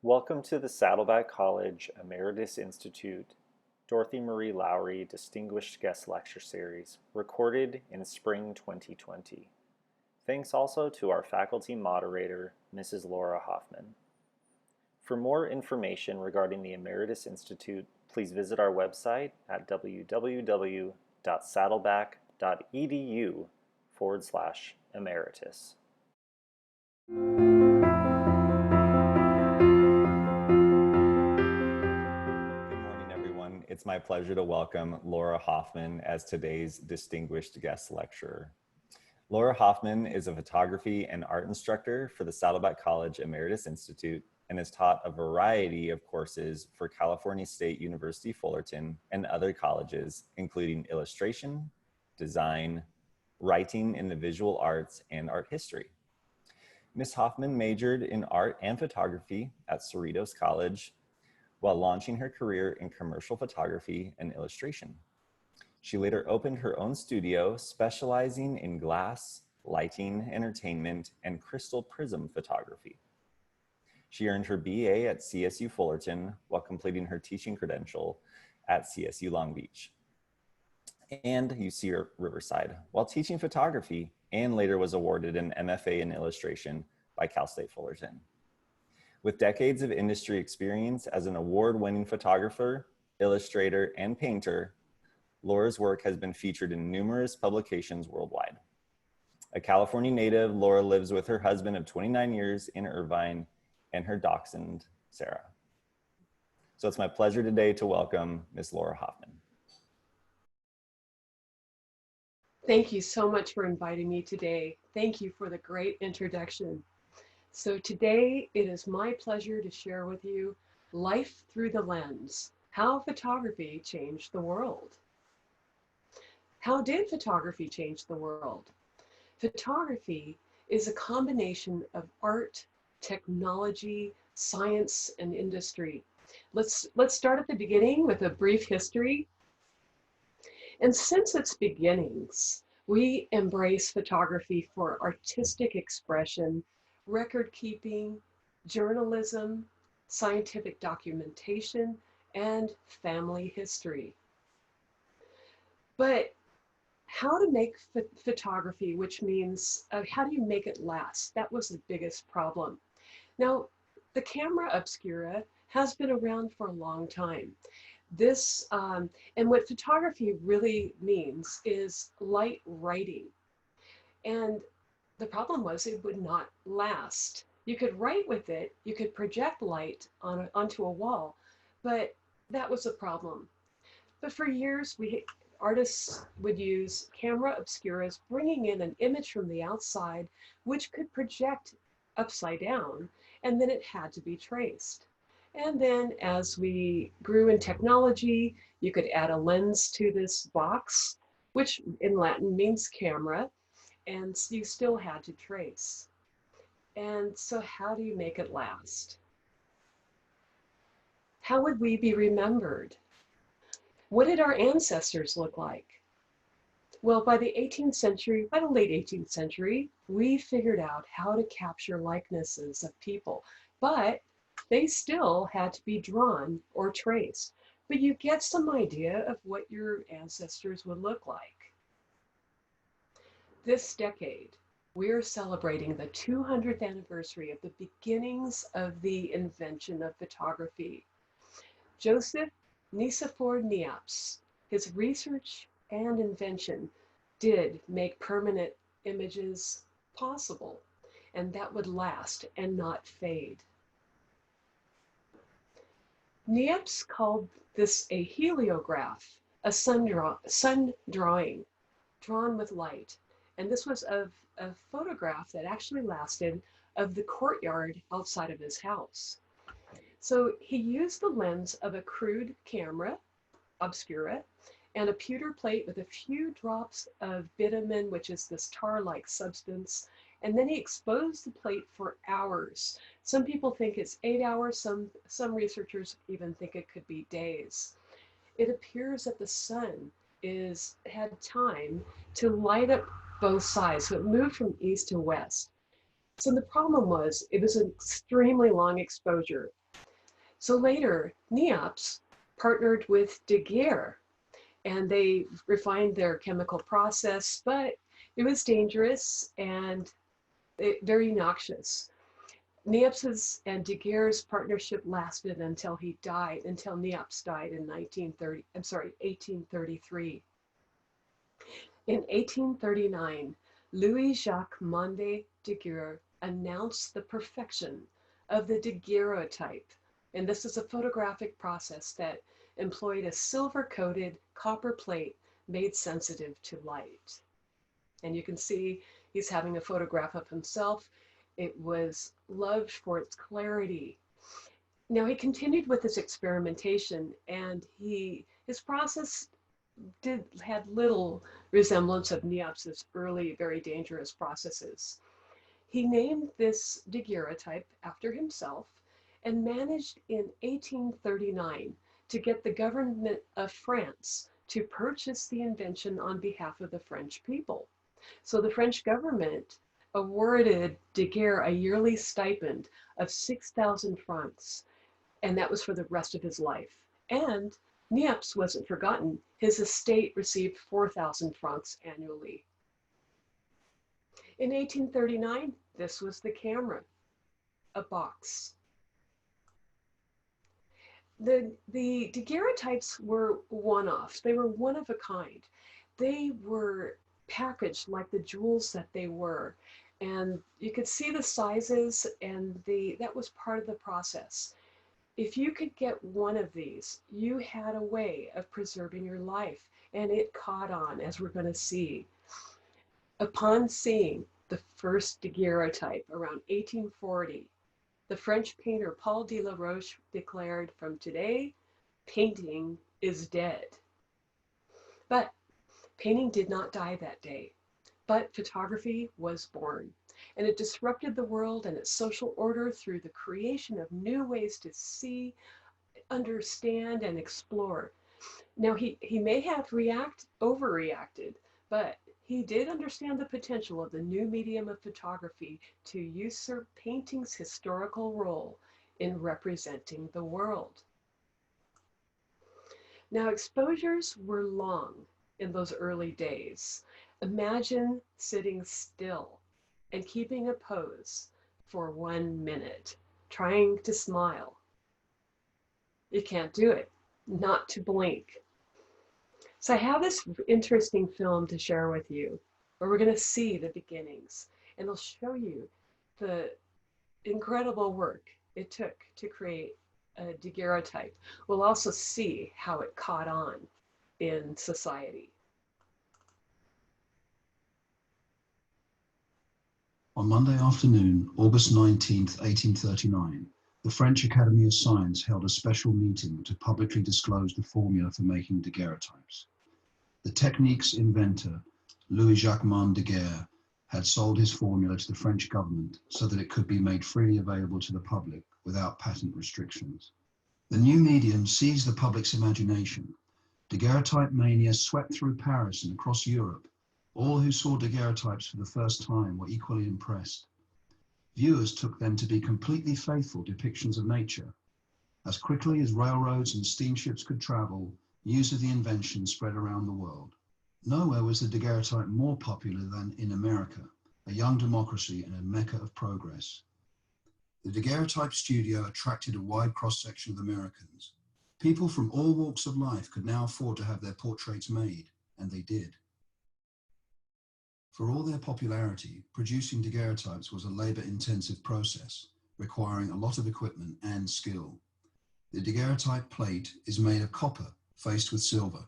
Welcome to the Saddleback College Emeritus Institute Dorothy Marie Lowry Distinguished Guest Lecture Series, recorded in spring 2020. Thanks also to our faculty moderator, Mrs. Laura Hoffman. For more information regarding the Emeritus Institute, please visit our website at www.saddleback.edu/emeritus. It's my pleasure to welcome Laura Hoffman as today's distinguished guest lecturer. Laura Hoffman is a photography and art instructor for the Saddleback College Emeritus Institute and has taught a variety of courses for California State University Fullerton and other colleges, including illustration, design, writing in the visual arts, and art history. Ms. Hoffman majored in art and photography at Cerritos College, while launching her career in commercial photography and illustration. She later opened her own studio specializing in glass, lighting, entertainment, and crystal prism photography. She earned her BA at CSU Fullerton while completing her teaching credential at CSU Long Beach and UC Riverside while teaching photography, and later was awarded an MFA in illustration by Cal State Fullerton. With decades of industry experience as an award-winning photographer, illustrator, and painter, Laura's work has been featured in numerous publications worldwide. A California native, Laura lives with her husband of 29 years in Irvine and her dachshund, Sarah. So it's my pleasure today to welcome Ms. Laura Hoffman. Thank you so much for inviting me today. Thank you for the great introduction. So today it is my pleasure to share with you Life Through the Lens, how photography changed the world. How did photography change the world? Photography is a combination of art, technology, science, and industry. Let's start at the beginning with a brief history. And since its beginnings, we embrace photography for artistic expression, record keeping, journalism, scientific documentation, and family history. But how to make photography, which means how do you make it last? That was the biggest problem. Now, the camera obscura has been around for a long time. This, and what photography really means is light writing. And the problem was it would not last. You could write with it, you could project light onto a wall, but that was a problem. But for years, artists would use camera obscuras, bringing in an image from the outside, which could project upside down, and then it had to be traced. And then as we grew in technology, you could add a lens to this box, which in Latin means camera, and you still had to trace. And so how do you make it last? How would we be remembered? What did our ancestors look like? Well, by the 18th century, by the late 18th century, we figured out how to capture likenesses of people, but they still had to be drawn or traced. But you get some idea of what your ancestors would look like. This decade, we're celebrating the 200th anniversary of the beginnings of the invention of photography. Joseph Nicephore Niepce, his research and invention did make permanent images possible, and that would last and not fade. Niepce called this a heliograph, a sun drawing, drawn with light. And this was of a photograph that actually lasted of the courtyard outside of his house. So he used the lens of a crude camera obscura and a pewter plate with a few drops of bitumen, which is this tar-like substance. And then he exposed the plate for hours. Some people think it's 8 hours. Some researchers even think it could be days. It appears that the sun had time to light up both sides, so it moved from east to west. So the problem was it was an extremely long exposure. So later, Niepce partnered with daguerre, and they refined their chemical process, but it was dangerous and very noxious. Niepce's and daguerre's partnership lasted until he died, until Niepce died in 1833. In 1839, Louis-Jacques Monde Daguerre announced the perfection of the daguerreotype. And this is a photographic process that employed a silver-coated copper plate made sensitive to light. And you can see he's having a photograph of himself. It was loved for its clarity. Now he continued with his experimentation, and his process had little resemblance of Niepce's early, very dangerous processes. He named this daguerreotype after himself and managed in 1839 to get the government of France to purchase the invention on behalf of the French people. So the French government awarded Daguerre a yearly stipend of 6,000 francs, and that was for the rest of his life. And Niepce wasn't forgotten. His estate received 4,000 francs annually. In 1839, this was the camera, a box. The daguerreotypes were one-offs. They were one of a kind. They were packaged like the jewels that they were. And you could see the sizes, and that was part of the process. If you could get one of these, you had a way of preserving your life, and it caught on, as we're going to see. Upon seeing the first daguerreotype around 1840, the French painter Paul de la Roche declared, "From today, painting is dead." But painting did not die that day, but photography was born. And it disrupted the world and its social order through the creation of new ways to see, understand, and explore. Now, he may have overreacted, but he did understand the potential of the new medium of photography to usurp painting's historical role in representing the world. Now, exposures were long in those early days. Imagine sitting still and keeping a pose for 1 minute, trying to smile. You can't do it, not to blink. So I have this interesting film to share with you where we're going to see the beginnings, and it'll show you the incredible work it took to create a daguerreotype. We'll also see how it caught on in society. On Monday afternoon, August 19th, 1839, the French Academy of Science held a special meeting to publicly disclose the formula for making daguerreotypes. The technique's inventor, Louis-Jacques Daguerre, had sold his formula to the French government so that it could be made freely available to the public without patent restrictions. The new medium seized the public's imagination. Daguerreotype mania swept through Paris and across Europe. All who saw daguerreotypes for the first time were equally impressed. Viewers took them to be completely faithful depictions of nature. As quickly as railroads and steamships could travel, news of the invention spread around the world. Nowhere was the daguerreotype more popular than in America, a young democracy and a mecca of progress. The daguerreotype studio attracted a wide cross-section of Americans. People from all walks of life could now afford to have their portraits made, and they did. For all their popularity, producing daguerreotypes was a labor-intensive process, requiring a lot of equipment and skill. The daguerreotype plate is made of copper, faced with silver.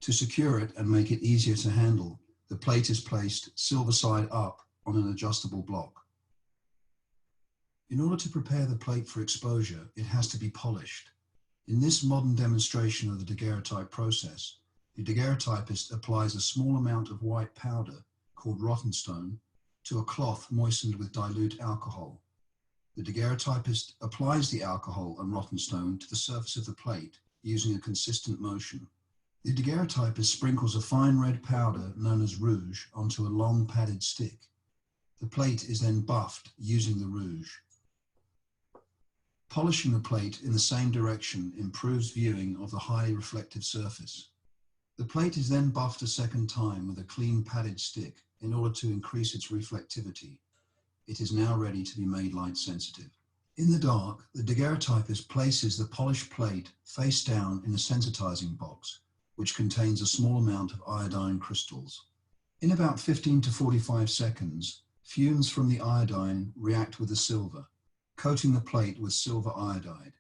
To secure it and make it easier to handle, the plate is placed silver side up on an adjustable block. In order to prepare the plate for exposure, it has to be polished. In this modern demonstration of the daguerreotype process, the daguerreotypist applies a small amount of white powder, called rotten stone, to a cloth moistened with dilute alcohol. The daguerreotypist applies the alcohol and rotten stone to the surface of the plate using a consistent motion. The daguerreotypist sprinkles a fine red powder known as rouge onto a long padded stick. The plate is then buffed using the rouge. Polishing the plate in the same direction improves viewing of the highly reflective surface. The plate is then buffed a second time with a clean padded stick in order to increase its reflectivity. It is now ready to be made light sensitive. In the dark, the daguerreotypist places the polished plate face down in a sensitizing box, which contains a small amount of iodine crystals. In about 15 to 45 seconds, fumes from the iodine react with the silver, coating the plate with silver iodide.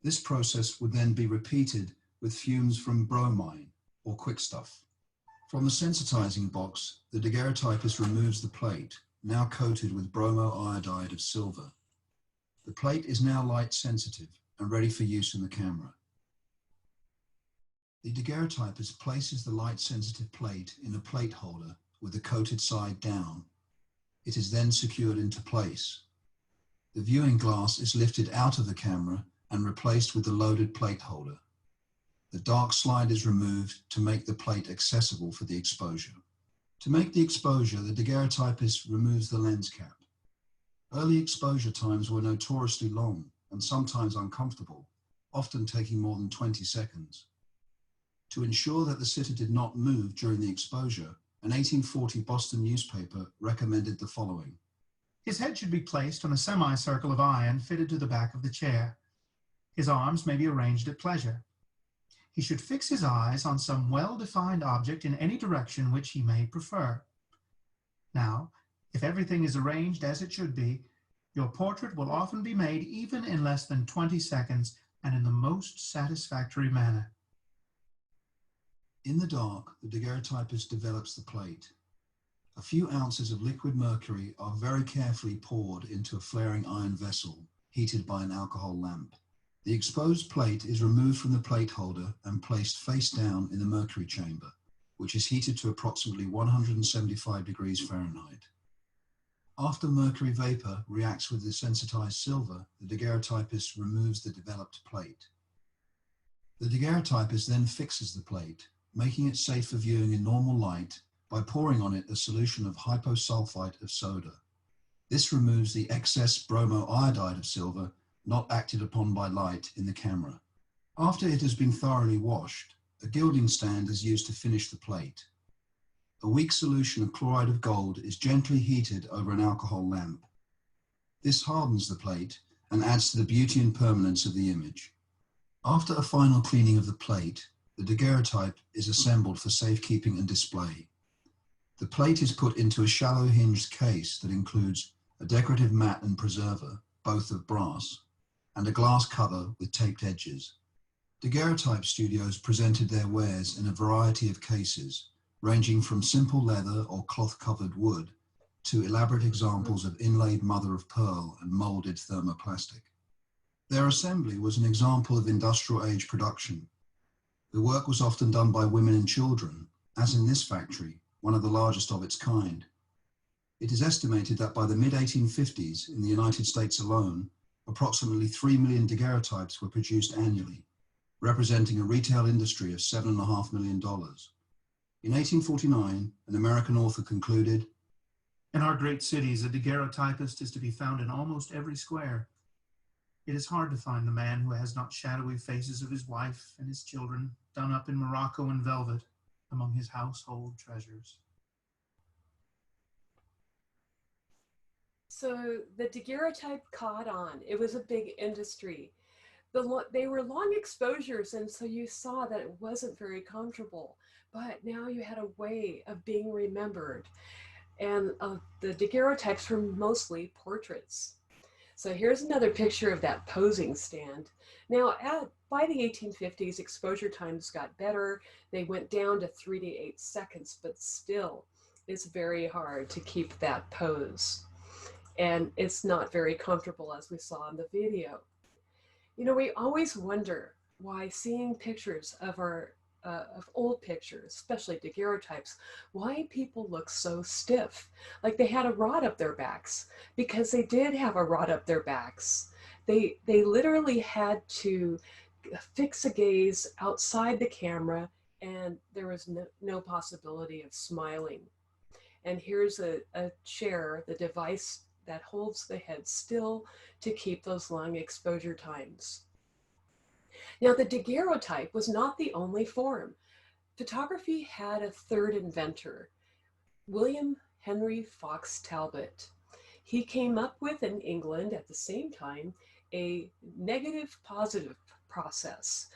This process would then be repeated with fumes from bromine or quickstuff. From the sensitizing box, the daguerreotypist removes the plate, now coated with bromo-iodide of silver. The plate is now light sensitive and ready for use in the camera. The daguerreotypist places the light sensitive plate in a plate holder with the coated side down. It is then secured into place. The viewing glass is lifted out of the camera and replaced with the loaded plate holder. The dark slide is removed to make the plate accessible for the exposure. To make the exposure, the daguerreotypist removes the lens cap. Early exposure times were notoriously long and sometimes uncomfortable, often taking more than 20 seconds. To ensure that the sitter did not move during the exposure, an 1840 Boston newspaper recommended the following. His head should be placed on a semicircle of iron fitted to the back of the chair. His arms may be arranged at pleasure. He should fix his eyes on some well-defined object in any direction which he may prefer. Now, if everything is arranged as it should be, your portrait will often be made even in less than 20 seconds and in the most satisfactory manner. In the dark, the daguerreotypist develops the plate. A few ounces of liquid mercury are very carefully poured into a flaring iron vessel, heated by an alcohol lamp. The exposed plate is removed from the plate holder and placed face down in the mercury chamber, which is heated to approximately 175 degrees Fahrenheit. After mercury vapor reacts with the sensitized silver, the daguerreotypist removes the developed plate. The daguerreotypist then fixes the plate, making it safe for viewing in normal light by pouring on it a solution of hyposulfite of soda. This removes the excess bromo-iodide of silver not acted upon by light in the camera. After it has been thoroughly washed, a gilding stand is used to finish the plate. A weak solution of chloride of gold is gently heated over an alcohol lamp. This hardens the plate and adds to the beauty and permanence of the image. After a final cleaning of the plate, the daguerreotype is assembled for safekeeping and display. The plate is put into a shallow hinged case that includes a decorative mat and preserver, both of brass, and a glass cover with taped edges. Daguerreotype studios presented their wares in a variety of cases, ranging from simple leather or cloth-covered wood to elaborate examples of inlaid mother-of-pearl and molded thermoplastic. Their assembly was an example of industrial age production. The work was often done by women and children, as in this factory, one of the largest of its kind. It is estimated that by the mid-1850s, in the United States alone, approximately 3 million daguerreotypes were produced annually, representing a retail industry of $7.5 million. In 1849, an American author concluded, In our great cities, a daguerreotypist is to be found in almost every square. It is hard to find the man who has not shadowy faces of his wife and his children done up in morocco and velvet among his household treasures. So the daguerreotype caught on. It was a big industry. They were long exposures, and so you saw that it wasn't very comfortable. But now you had a way of being remembered. And the daguerreotypes were mostly portraits. So here's another picture of that posing stand. Now, by the 1850s, exposure times got better. They went down to 3 to 8 seconds, but still, it's very hard to keep that pose. And it's not very comfortable, as we saw in the video. You know, we always wonder why seeing pictures of of old pictures, especially daguerreotypes, why people look so stiff, like they had a rod up their backs, because they did have a rod up their backs. They literally had to fix a gaze outside the camera, and there was no possibility of smiling. And here's a chair, the device that holds the head still to keep those long exposure times. Now, the daguerreotype was not the only form. Photography had a third inventor, William Henry Fox Talbot. He came up with, in England at the same time, a negative positive process.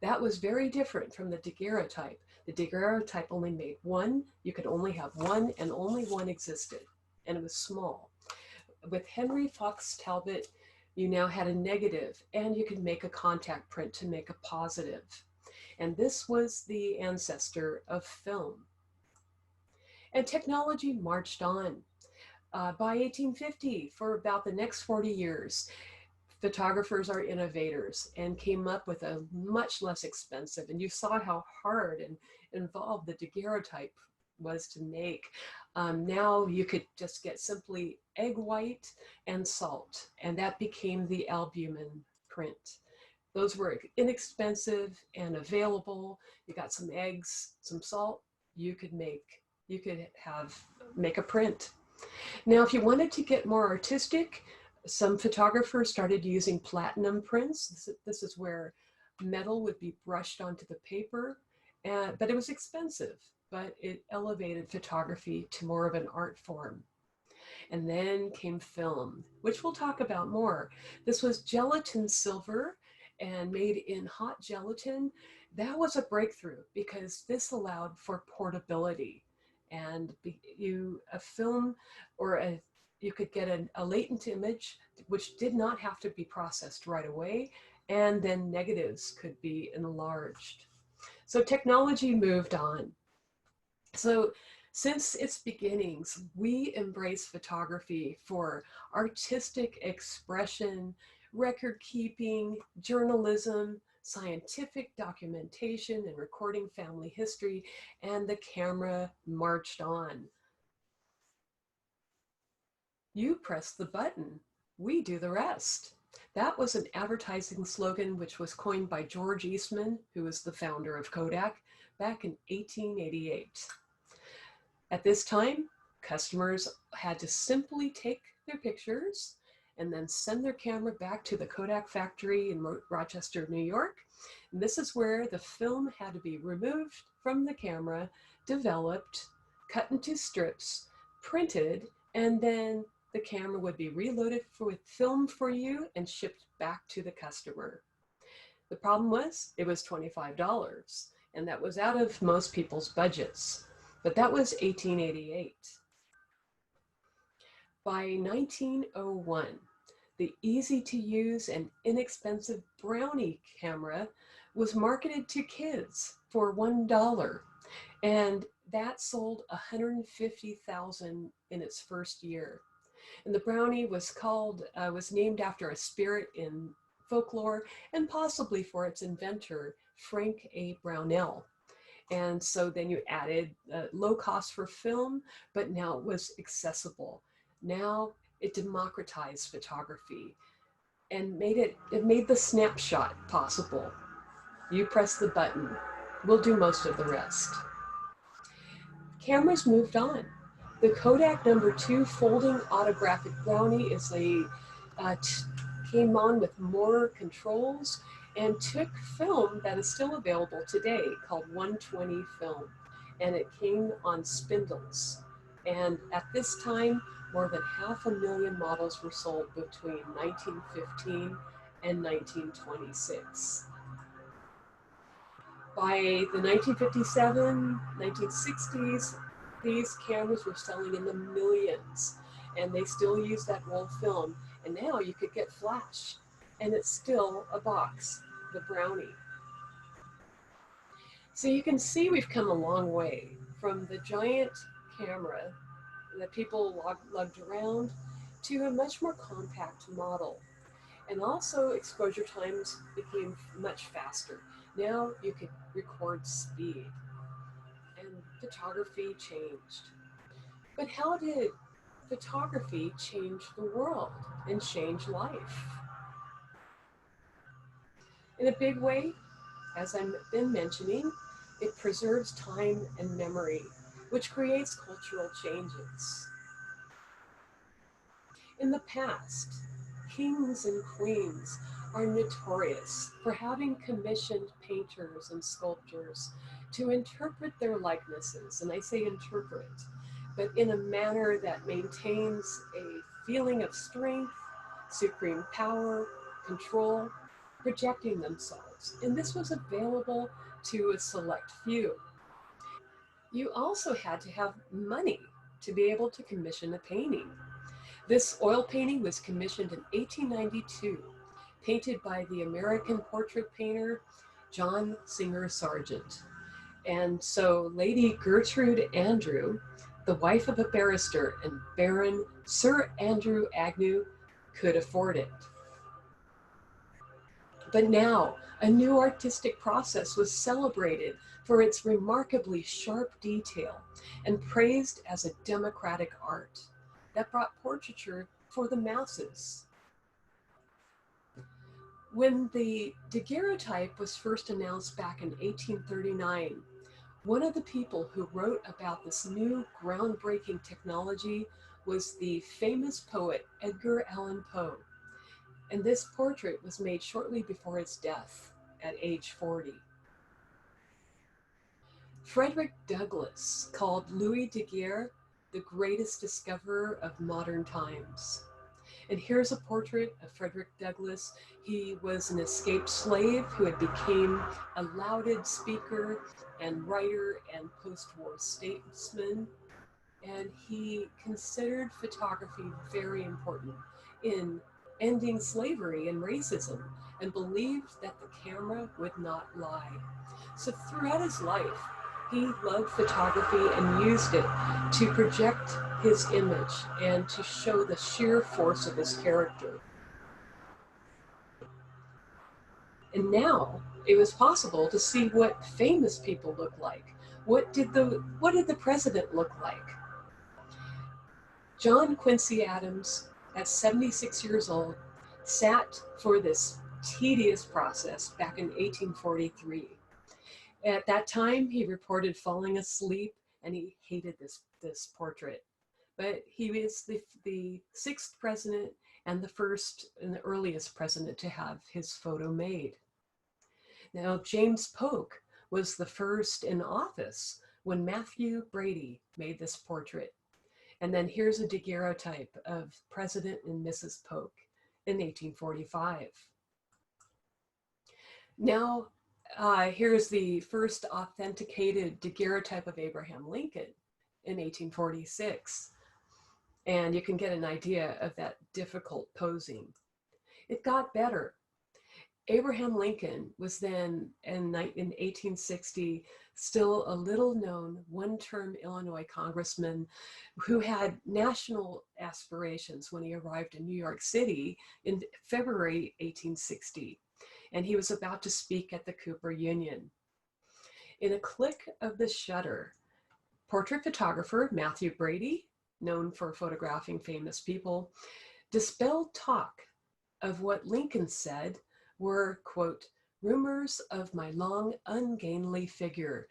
That was very different from the daguerreotype. The daguerreotype only made one. You could only have one, and only one existed, and it was small. With Henry Fox Talbot, you now had a negative, and you could make a contact print to make a positive. And this was the ancestor of film. And technology marched on. By 1850, for about the next 40 years, photographers are innovators and came up with a much less expensive, and you saw how hard and involved the daguerreotype was to make. Now you could just get simply egg white and salt, and that became the albumin print. Those were inexpensive and available. You got some eggs, some salt, you could make a print. Now, if you wanted to get more artistic, some photographers started using platinum prints. This is where metal would be brushed onto the paper, but it was expensive, but it elevated photography to more of an art form. And then came film, which we'll talk about more. This was gelatin silver and made in hot gelatin. That was a breakthrough because this allowed for portability. And you could get a latent image, which did not have to be processed right away, and then negatives could be enlarged. So technology moved on. So since its beginnings, we embrace photography for artistic expression, record keeping, journalism, scientific documentation and recording family history, and the camera marched on. You press the button, we do the rest. That was an advertising slogan which was coined by George Eastman, who was the founder of Kodak, back in 1888. At this time, customers had to simply take their pictures and then send their camera back to the Kodak factory in Rochester, New York. And this is where the film had to be removed from the camera, developed, cut into strips, printed, and then the camera would be reloaded with film for you and shipped back to the customer. The problem was it was $25, and that was out of most people's budgets. But that was 1888. By 1901, the easy-to-use and inexpensive Brownie camera was marketed to kids for $1, and that sold 150,000 in its first year. And the Brownie was named after a spirit in folklore and possibly for its inventor, Frank A. Brownell. And so then you added low cost for film, but now it was accessible. Now it democratized photography and made the snapshot possible. You press the button, we'll do most of the rest. Cameras moved on. The Kodak #2 folding autographic Brownie came on with more controls and took film that is still available today called 120 film, and it came on spindles. And at this time, more than 500,000 models were sold between 1915 and 1926. By the 1957, 1960s, these cameras were selling in the millions, and they still use that roll film. And now you could get flash, and it's still a box, the Brownie. So you can see we've come a long way from the giant camera that people lugged around to a much more compact model. And also exposure times became much faster. Now you could record speed, and photography changed. But how did photography change the world and change life? In a big way, as I've been mentioning, it preserves time and memory, which creates cultural changes. In the past, kings and queens are notorious for having commissioned painters and sculptors to interpret their likenesses, and I say interpret, but in a manner that maintains a feeling of strength, supreme power, control, projecting themselves. And this was available to a select few. You also had to have money to be able to commission a painting. This oil painting was commissioned in 1892, painted by the American portrait painter John Singer Sargent. And so Lady Gertrude Andrew, the wife of a barrister and Baron Sir Andrew Agnew, could afford it. But now, a new artistic process was celebrated for its remarkably sharp detail and praised as a democratic art that brought portraiture for the masses. When the daguerreotype was first announced back in 1839, one of the people who wrote about this new groundbreaking technology was the famous poet Edgar Allan Poe. And this portrait was made shortly before his death at age 40. Frederick Douglass called Louis Daguerre the greatest discoverer of modern times. And here's a portrait of Frederick Douglass. He was an escaped slave who had become a lauded speaker and writer and post-war statesman. And he considered photography very important in ending slavery and racism, and believed that the camera would not lie. So throughout his life, he loved photography and used it to project his image and to show the sheer force of his character. And now it was possible to see what famous people look like. What did the president look like? John Quincy Adams, at 76 years old, sat for this tedious process back in 1843. At that time, he reported falling asleep and he hated this portrait. But he was the sixth president and the first and the earliest president to have his photo made. Now, James Polk was the first in office when Matthew Brady made this portrait. And then here's a daguerreotype of President and Mrs. Polk in 1845. Now, here's the first authenticated daguerreotype of Abraham Lincoln in 1846. And you can get an idea of that difficult posing. It got better. Abraham Lincoln was then, in 1860, still a little known one-term Illinois congressman who had national aspirations when he arrived in New York City in February 1860. And he was about to speak at the Cooper Union. In a click of the shutter, portrait photographer Matthew Brady, known for photographing famous people, dispelled talk of what Lincoln said were, quote, rumors of my long, ungainly figure,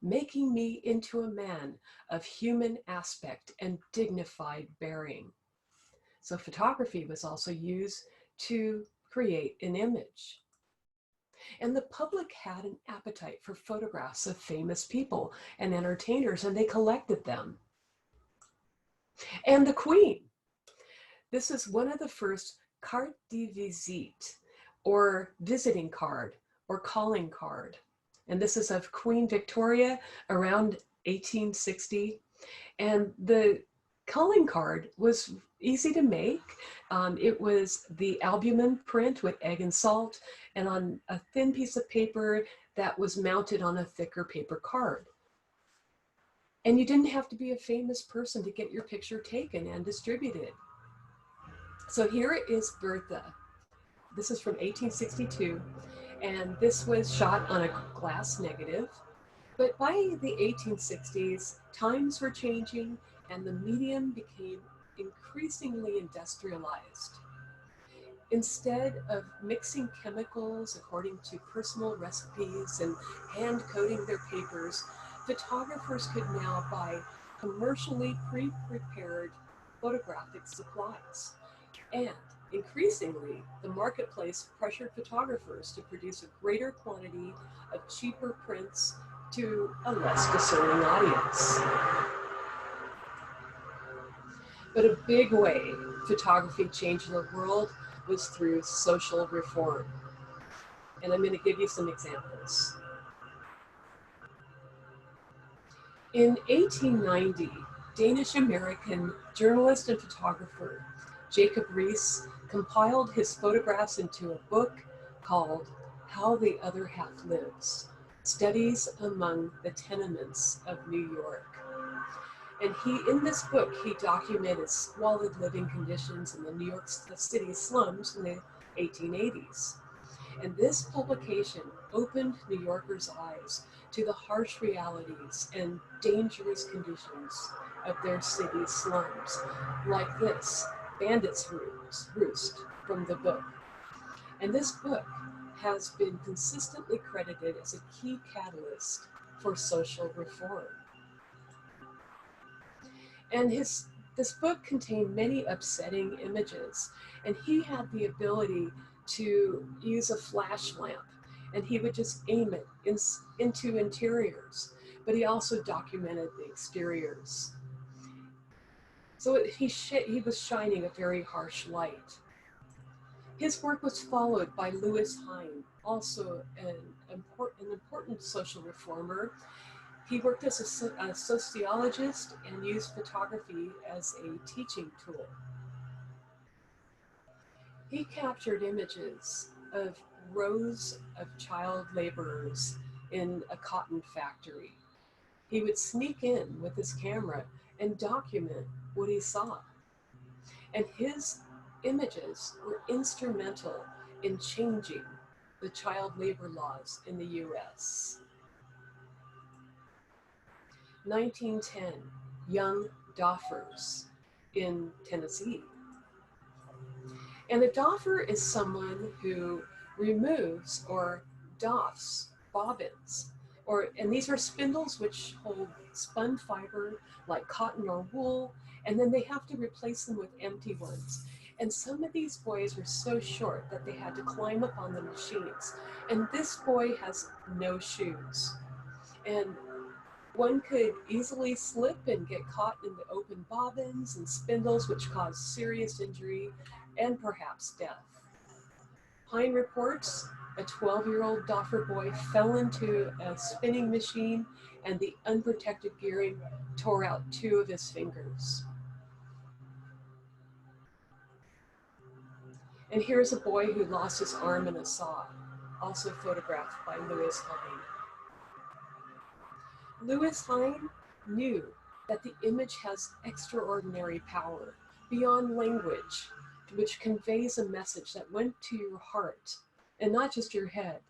making me into a man of human aspect and dignified bearing. So photography was also used to create an image. And the public had an appetite for photographs of famous people and entertainers, and they collected them. And the Queen. This is one of the first carte de visite, or visiting card, or calling card. And this is of Queen Victoria around 1860. And the calling card was easy to make. It was the albumen print with egg and salt, and on a thin piece of paper that was mounted on a thicker paper card. And you didn't have to be a famous person to get your picture taken and distributed. So here is Bertha. This is from 1862, and this was shot on a glass negative. But by the 1860s, times were changing and the medium became increasingly industrialized. Instead of mixing chemicals according to personal recipes and hand coating their papers, photographers could now buy commercially pre-prepared photographic supplies. And increasingly, the marketplace pressured photographers to produce a greater quantity of cheaper prints to a less discerning audience. But a big way photography changed the world was through social reform. And I'm going to give you some examples. In 1890, Danish-American journalist and photographer Jacob Riis compiled his photographs into a book called How the Other Half Lives, Studies Among the Tenements of New York. And in this book, he documented squalid living conditions in the New York City slums in the 1880s. And this publication opened New Yorkers' eyes to the harsh realities and dangerous conditions of their city slums, like this, Bandit's Roost, from the book. And this book has been consistently credited as a key catalyst for social reform. And this book contained many upsetting images, and he had the ability to use a flash lamp, and he would just aim it into interiors, but he also documented the exteriors. So he was shining a very harsh light. His work was followed by Louis Hine, also an important social reformer. He worked as a sociologist and used photography as a teaching tool. He captured images of rows of child laborers in a cotton factory. He would sneak in with his camera and document what he saw. And his images were instrumental in changing the child labor laws in the US. 1910, young doffers in Tennessee. And a doffer is someone who removes or doffs bobbins, and these are spindles which hold spun fiber like cotton or wool, and then they have to replace them with empty ones. And some of these boys were so short that they had to climb up on the machines. And this boy has no shoes. And one could easily slip and get caught in the open bobbins and spindles, which cause serious injury and perhaps death. Hine reports a 12-year-old doffer boy fell into a spinning machine, and the unprotected gearing tore out 2 of his fingers. And here's a boy who lost his arm in a saw, also photographed by Louis Hine. Louis Hine knew that the image has extraordinary power beyond language, which conveys a message that went to your heart and not just your head.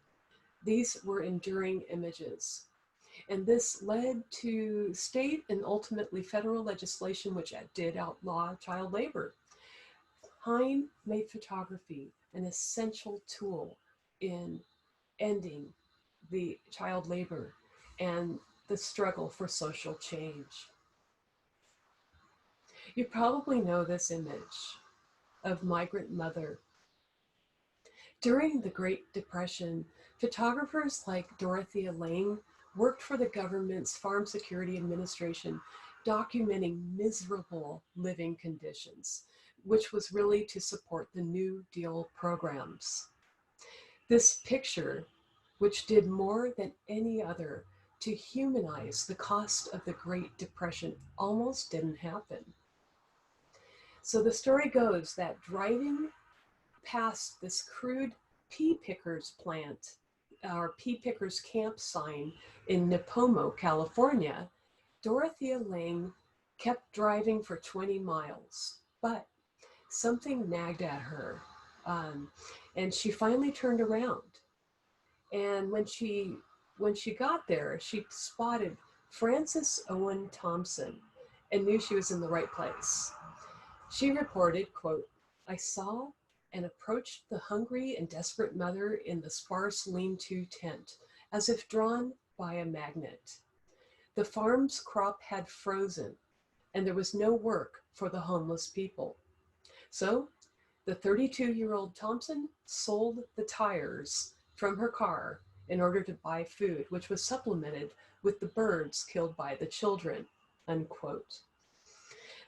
These were enduring images. And this led to state and ultimately federal legislation which did outlaw child labor. Hine made photography an essential tool in ending the child labor and the struggle for social change. You probably know this image of migrant mother. During the Great Depression, photographers like Dorothy worked for the government's Farm Security Administration, documenting miserable living conditions, which was really to support the New Deal programs. This picture, which did more than any other to humanize the cost of the Great Depression, almost didn't happen. So the story goes that driving past this crude pea pickers plant, or pea pickers camp sign in Nipomo, California, Dorothea Lange kept driving for 20 miles, but something nagged at her, and she finally turned around. And when she got there, she spotted Frances Owen Thompson and knew she was in the right place. She reported, quote, "I saw and approached the hungry and desperate mother in the sparse lean-to tent, as if drawn by a magnet. The farm's crop had frozen, and there was no work for the homeless people. So The 32-year-old Thompson sold the tires from her car in order to buy food, which was supplemented with the birds killed by the children, unquote.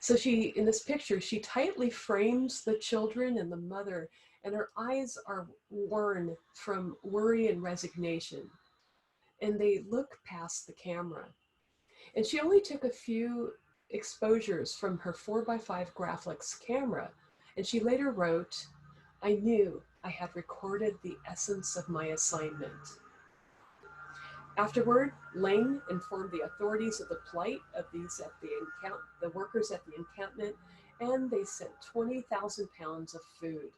So in this picture, she tightly frames the children and the mother, and her eyes are worn from worry and resignation, and they look past the camera. And she only took a few exposures from her 4x5 Graflex camera, and she later wrote, "I knew I had recorded the essence of my assignment." Afterward, Lang informed the authorities of the plight of the workers at the encampment, and they sent 20,000 pounds of food.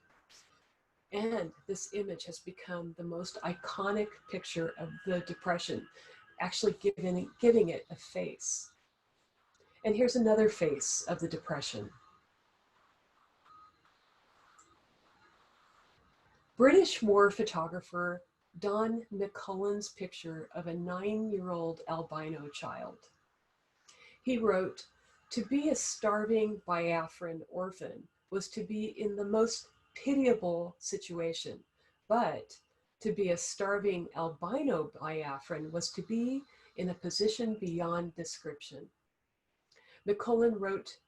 And this image has become the most iconic picture of the Depression, actually giving it a face. And here's another face of the Depression. British war photographer Don McCullen's picture of a 9-year-old albino child. He wrote, "To be a starving Biafran orphan was to be in the most pitiable situation, but to be a starving albino Biafran was to be in a position beyond description." McCullen wrote,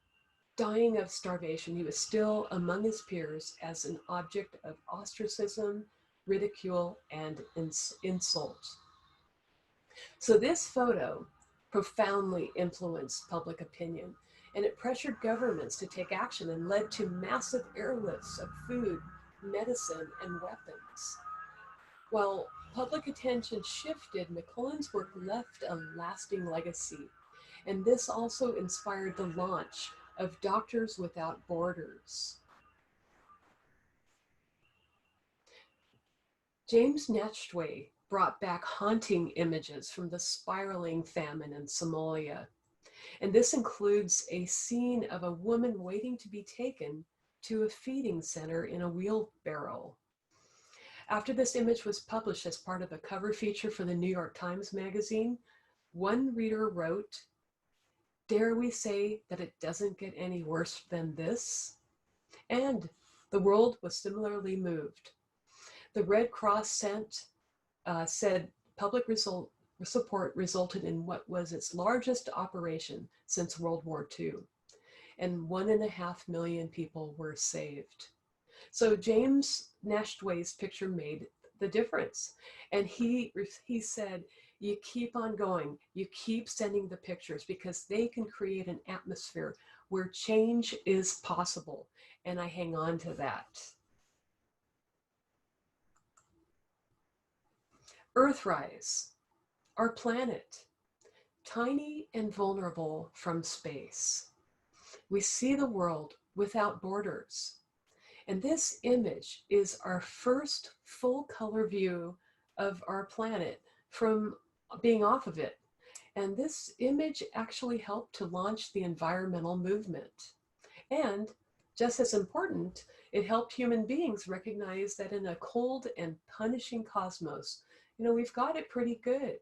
dying of starvation, he was still among his peers as an object of ostracism, ridicule, and insult. So this photo profoundly influenced public opinion, and it pressured governments to take action and led to massive airlifts of food, medicine, and weapons. While public attention shifted, McCullen's work left a lasting legacy, and this also inspired the launch of Doctors Without Borders. James Natchway brought back haunting images from the spiraling famine in Somalia. And this includes a scene of a woman waiting to be taken to a feeding center in a wheelbarrow. After this image was published as part of a cover feature for the New York Times Magazine, one reader wrote, "Dare we say that it doesn't get any worse than this?" And the world was similarly moved. The Red Cross said public support resulted in what was its largest operation since World War II, and 1.5 million people were saved. So James Natchway's picture made the difference, and he said, "You keep on going, you keep sending the pictures because they can create an atmosphere where change is possible," and I hang on to that. Earthrise, our planet, tiny and vulnerable from space. We see the world without borders. And this image is our first full color view of our planet from being off of it. And this image actually helped to launch the environmental movement. And just as important, it helped human beings recognize that in a cold and punishing cosmos, we've got it pretty good.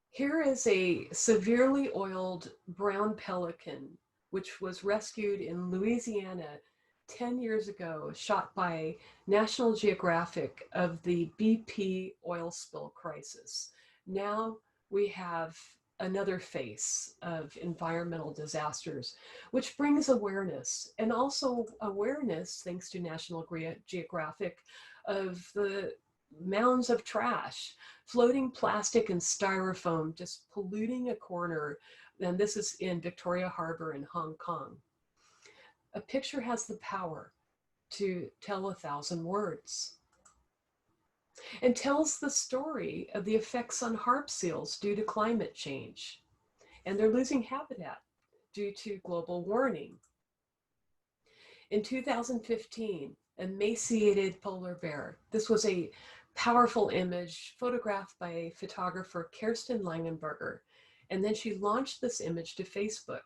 Here is a severely oiled brown pelican, which was rescued in Louisiana 10 years ago, shot by National Geographic of the BP oil spill crisis. Now we have another face of environmental disasters, which brings awareness, and also awareness, thanks to National Geographic, of the mounds of trash, floating plastic and styrofoam just polluting a corner. And this is in Victoria Harbor in Hong Kong. A picture has the power to tell 1,000 words, and tells the story of the effects on harp seals due to climate change. And they're losing habitat due to global warming. In 2015, emaciated polar bear. This was a powerful image photographed by photographer Kirsten Langenberger. And then she launched this image to Facebook.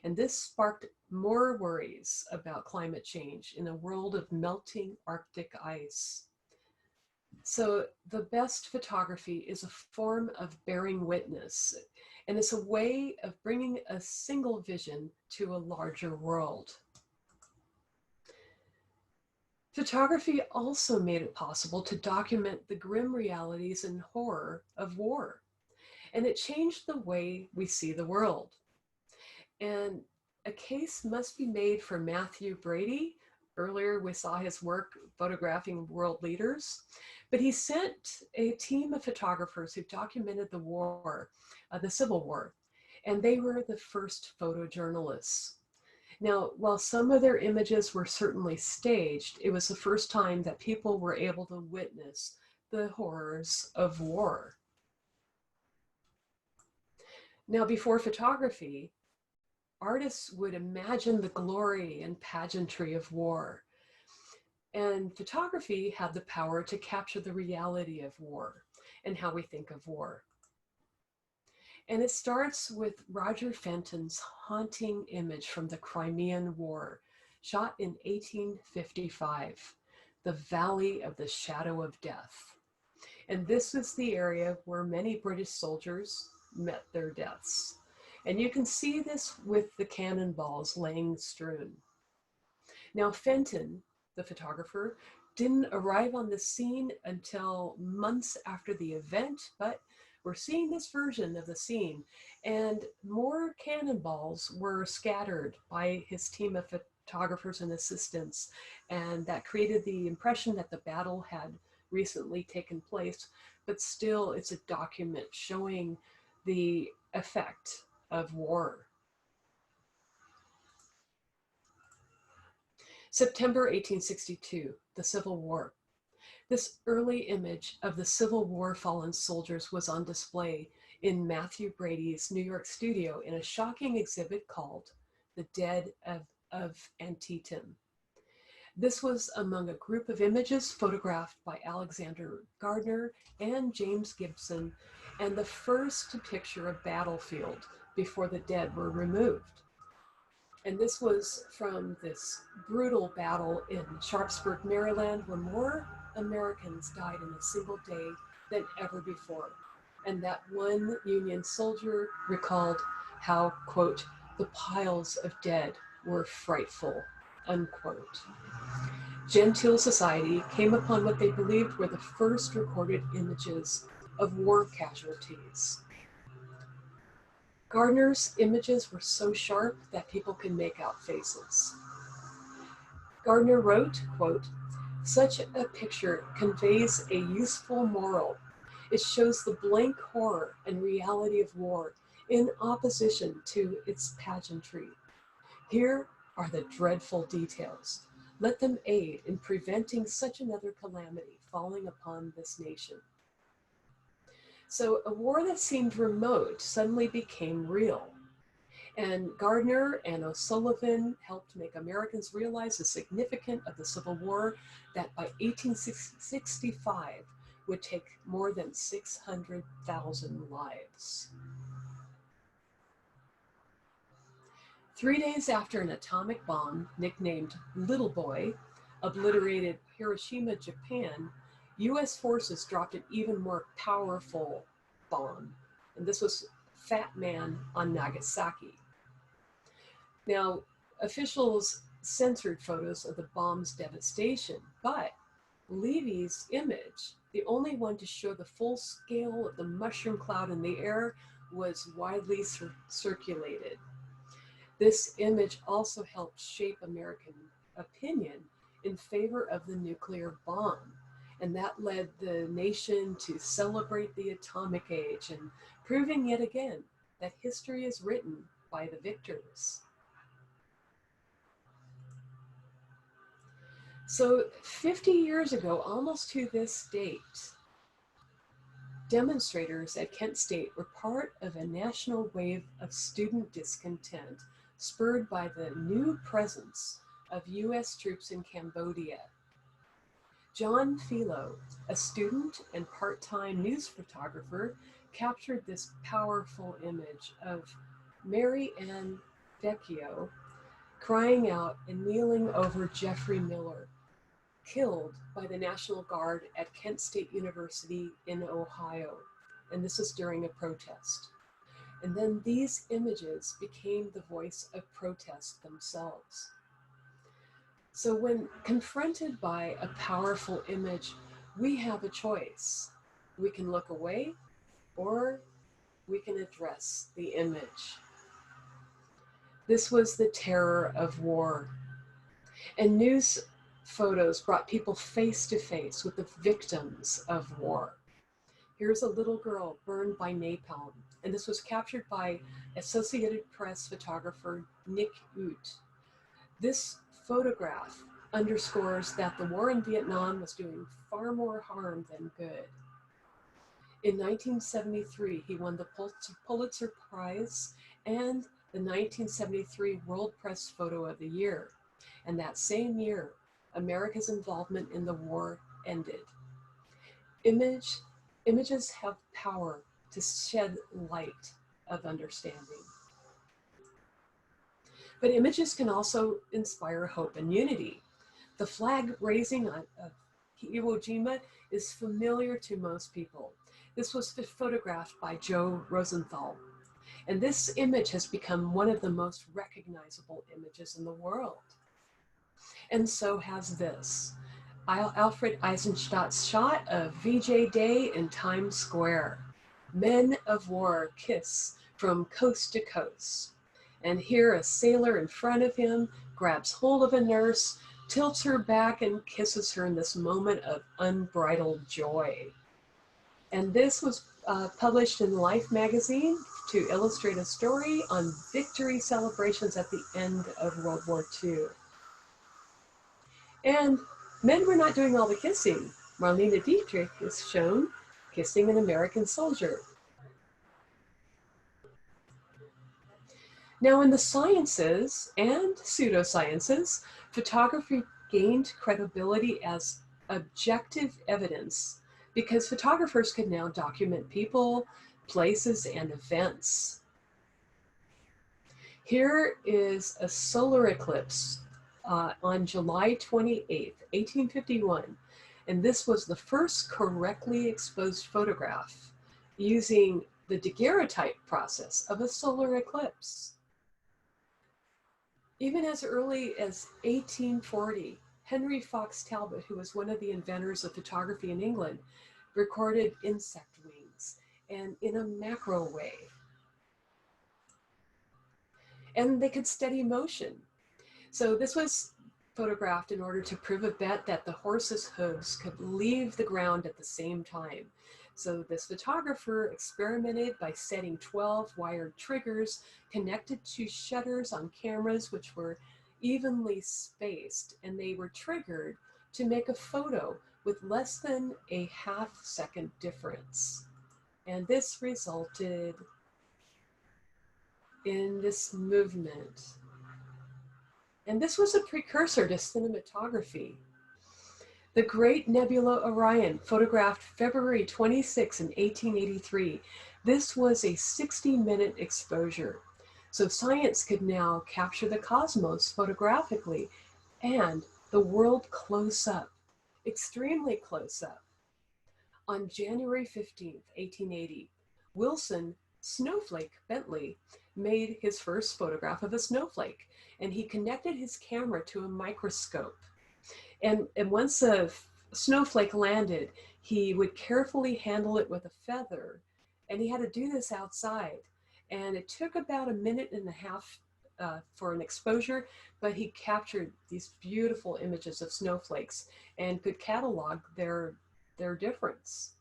And this sparked more worries about climate change in a world of melting Arctic ice. So the best photography is a form of bearing witness, and it's a way of bringing a single vision to a larger world. Photography also made it possible to document the grim realities and horror of war, and it changed the way we see the world. And a case must be made for Matthew Brady. Earlier, we saw his work photographing world leaders, but he sent a team of photographers who documented the war, the Civil War, and they were the first photojournalists. Now, while some of their images were certainly staged, it was the first time that people were able to witness the horrors of war. Now, before photography, artists would imagine the glory and pageantry of war. And photography had the power to capture the reality of war and how we think of war. And it starts with Roger Fenton's haunting image from the Crimean War, shot in 1855, the Valley of the Shadow of Death. And this is the area where many British soldiers met their deaths. And you can see this with the cannonballs laying strewn. Now, Fenton, the photographer, didn't arrive on the scene until months after the event, but we're seeing this version of the scene, and more cannonballs were scattered by his team of photographers and assistants, and that created the impression that the battle had recently taken place, but still it's a document showing the effect of war. September 1862, the Civil War. This early image of the Civil War fallen soldiers was on display in Matthew Brady's New York studio in a shocking exhibit called The Dead of Antietam. This was among a group of images photographed by Alexander Gardner and James Gibson, and the first to picture a battlefield before the dead were removed. And this was from this brutal battle in Sharpsburg, Maryland, where more Americans died in a single day than ever before. And that one Union soldier recalled how, quote, the piles of dead were frightful, unquote. Gentile society came upon what they believed were the first recorded images of war casualties. Gardner's images were so sharp that people could make out faces. Gardner wrote, quote, such a picture conveys a useful moral. It shows the blank horror and reality of war in opposition to its pageantry. Here are the dreadful details. Let them aid in preventing such another calamity falling upon this nation. So a war that seemed remote suddenly became real. And Gardner and O'Sullivan helped make Americans realize the significance of the Civil War that by 1865 would take more than 600,000 lives. 3 days after an atomic bomb, nicknamed Little Boy, obliterated Hiroshima, Japan, US forces dropped an even more powerful bomb. And this was Fat Man on Nagasaki. Now, officials censored photos of the bomb's devastation, but Levy's image, the only one to show the full scale of the mushroom cloud in the air, was widely circulated. This image also helped shape American opinion in favor of the nuclear bomb, and that led the nation to celebrate the atomic age and proving yet again that history is written by the victors. So 50 years ago, almost to this date, demonstrators at Kent State were part of a national wave of student discontent spurred by the new presence of US troops in Cambodia. John Philo, a student and part-time news photographer, captured this powerful image of Mary Ann Vecchio crying out and kneeling over Jeffrey Miller, killed by the National Guard at Kent State University in Ohio. And this is during a protest. And then these images became the voice of protest themselves. So when confronted by a powerful image, we have a choice. We can look away or we can address the image. This was the terror of war. And news photos brought people face to face with the victims of war. Here's a little girl burned by napalm, and this was captured by Associated Press photographer Nick Ut. This photograph underscores that the war in Vietnam was doing far more harm than good. In 1973, he won the Pulitzer Prize and the 1973 World Press Photo of the Year. And that same year, America's involvement in the war ended. Images have power to shed light of understanding. But images can also inspire hope and unity. The flag raising of Iwo Jima is familiar to most people. This was photographed by Joe Rosenthal. And this image has become one of the most recognizable images in the world. And so has this. Alfred Eisenstadt's shot of VJ Day in Times Square. Men of war kiss from coast to coast. And here a sailor in front of him grabs hold of a nurse, tilts her back and kisses her in this moment of unbridled joy. And this was published in Life magazine to illustrate a story on victory celebrations at the end of World War II. And men were not doing all the kissing. Marlene Dietrich is shown kissing an American soldier. Now in the sciences and pseudosciences, photography gained credibility as objective evidence because photographers could now document people, places, and events. Here is a solar eclipse on July 28th, 1851. And this was the first correctly exposed photograph using the daguerreotype process of a solar eclipse. Even as early as 1840, Henry Fox Talbot, who was one of the inventors of photography in England, recorded insect wings and in a macro way. And they could study motion. So this was photographed in order to prove a bet that the horse's hooves could leave the ground at the same time. So this photographer experimented by setting 12 wired triggers connected to shutters on cameras which were evenly spaced, and they were triggered to make a photo with less than a half-second difference. And this resulted in this movement. And this was a precursor to cinematography. The Great Nebula Orion, photographed February 26 in 1883. This was a 60-minute exposure. So science could now capture the cosmos photographically and the world close up, extremely close up. On January 15, 1880, Wilson Snowflake Bentley made his first photograph of a snowflake, and he connected his camera to a microscope. And once a snowflake landed, he would carefully handle it with a feather, and he had to do this outside. And it took about a minute and a half for an exposure, but he captured these beautiful images of snowflakes and could catalog their difference.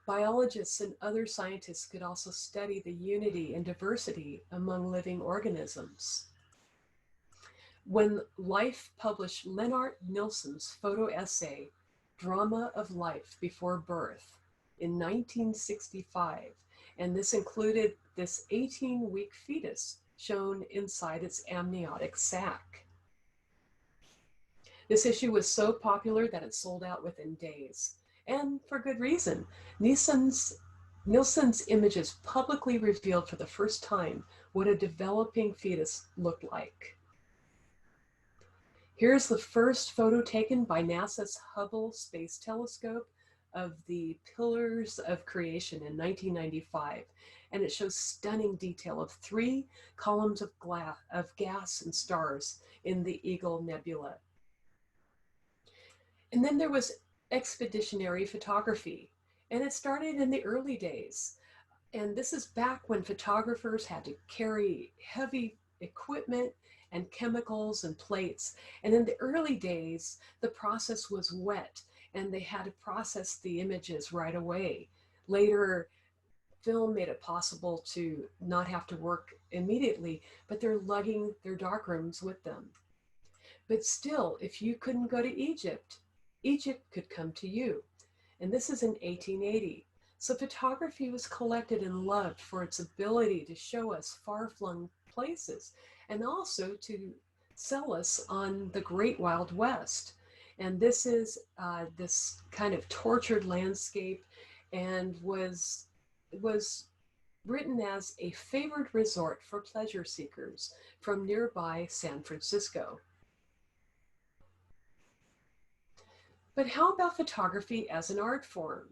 Biologists and other scientists could also study the unity and diversity among living organisms. When Life published Lennart Nilsson's photo essay, Drama of Life Before Birth, in 1965, and this included this 18-week fetus shown inside its amniotic sac. This issue was so popular that it sold out within days, and for good reason. Nilsson's images publicly revealed for the first time what a developing fetus looked like. Here's the first photo taken by NASA's Hubble Space Telescope of the Pillars of Creation in 1995. And it shows stunning detail of 3 columns of gas and stars in the Eagle Nebula. And then there was expeditionary photography, and it started in the early days. And this is back when photographers had to carry heavy equipment and chemicals and plates. And in the early days, the process was wet and they had to process the images right away. Later, film made it possible to not have to work immediately, but they're lugging their darkrooms with them. But still, if you couldn't go to Egypt, Egypt could come to you. And this is in 1880. So photography was collected and loved for its ability to show us far-flung places and also to sell us on the Great Wild West. And this is this kind of tortured landscape, and was written as a favored resort for pleasure seekers from nearby San Francisco. But how about photography as an art form?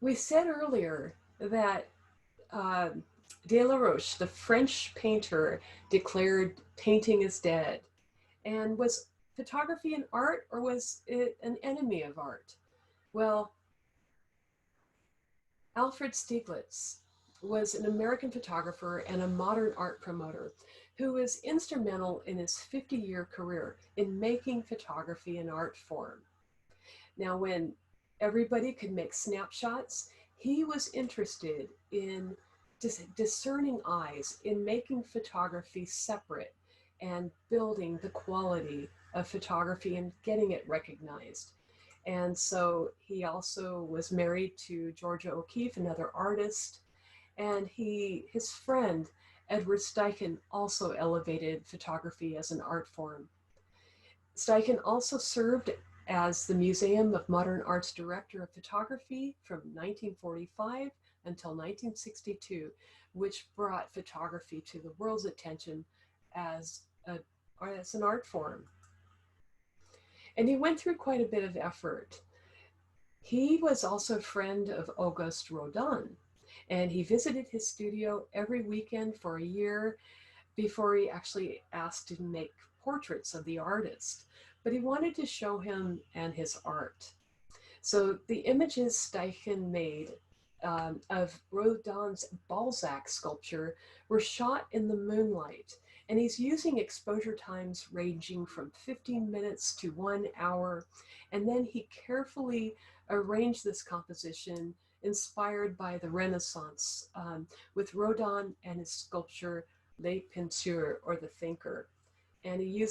We said earlier that Delaroche, the French painter, declared painting is dead. And was photography an art, or was it an enemy of art? Well, Alfred Stieglitz was an American photographer and a modern art promoter who was instrumental in his 50-year career in making photography an art form. Now, when everybody could make snapshots, he was interested in discerning eyes, in making photography separate and building the quality of photography and getting it recognized. And so he also was married to Georgia O'Keeffe, another artist, and his friend, Edward Steichen, also elevated photography as an art form. Steichen also served as the Museum of Modern Art's Director of Photography from 1945 until 1962, which brought photography to the world's attention as an art form. And he went through quite a bit of effort. He was also a friend of Auguste Rodin, and he visited his studio every weekend for a year before he actually asked to make portraits of the artist. But he wanted to show him and his art. So the images Steichen made of Rodin's Balzac sculpture were shot in the moonlight. And he's using exposure times ranging from 15 minutes to 1 hour. And then he carefully arranged this composition inspired by the Renaissance with Rodin and his sculpture Le Penseur, or the Thinker. And he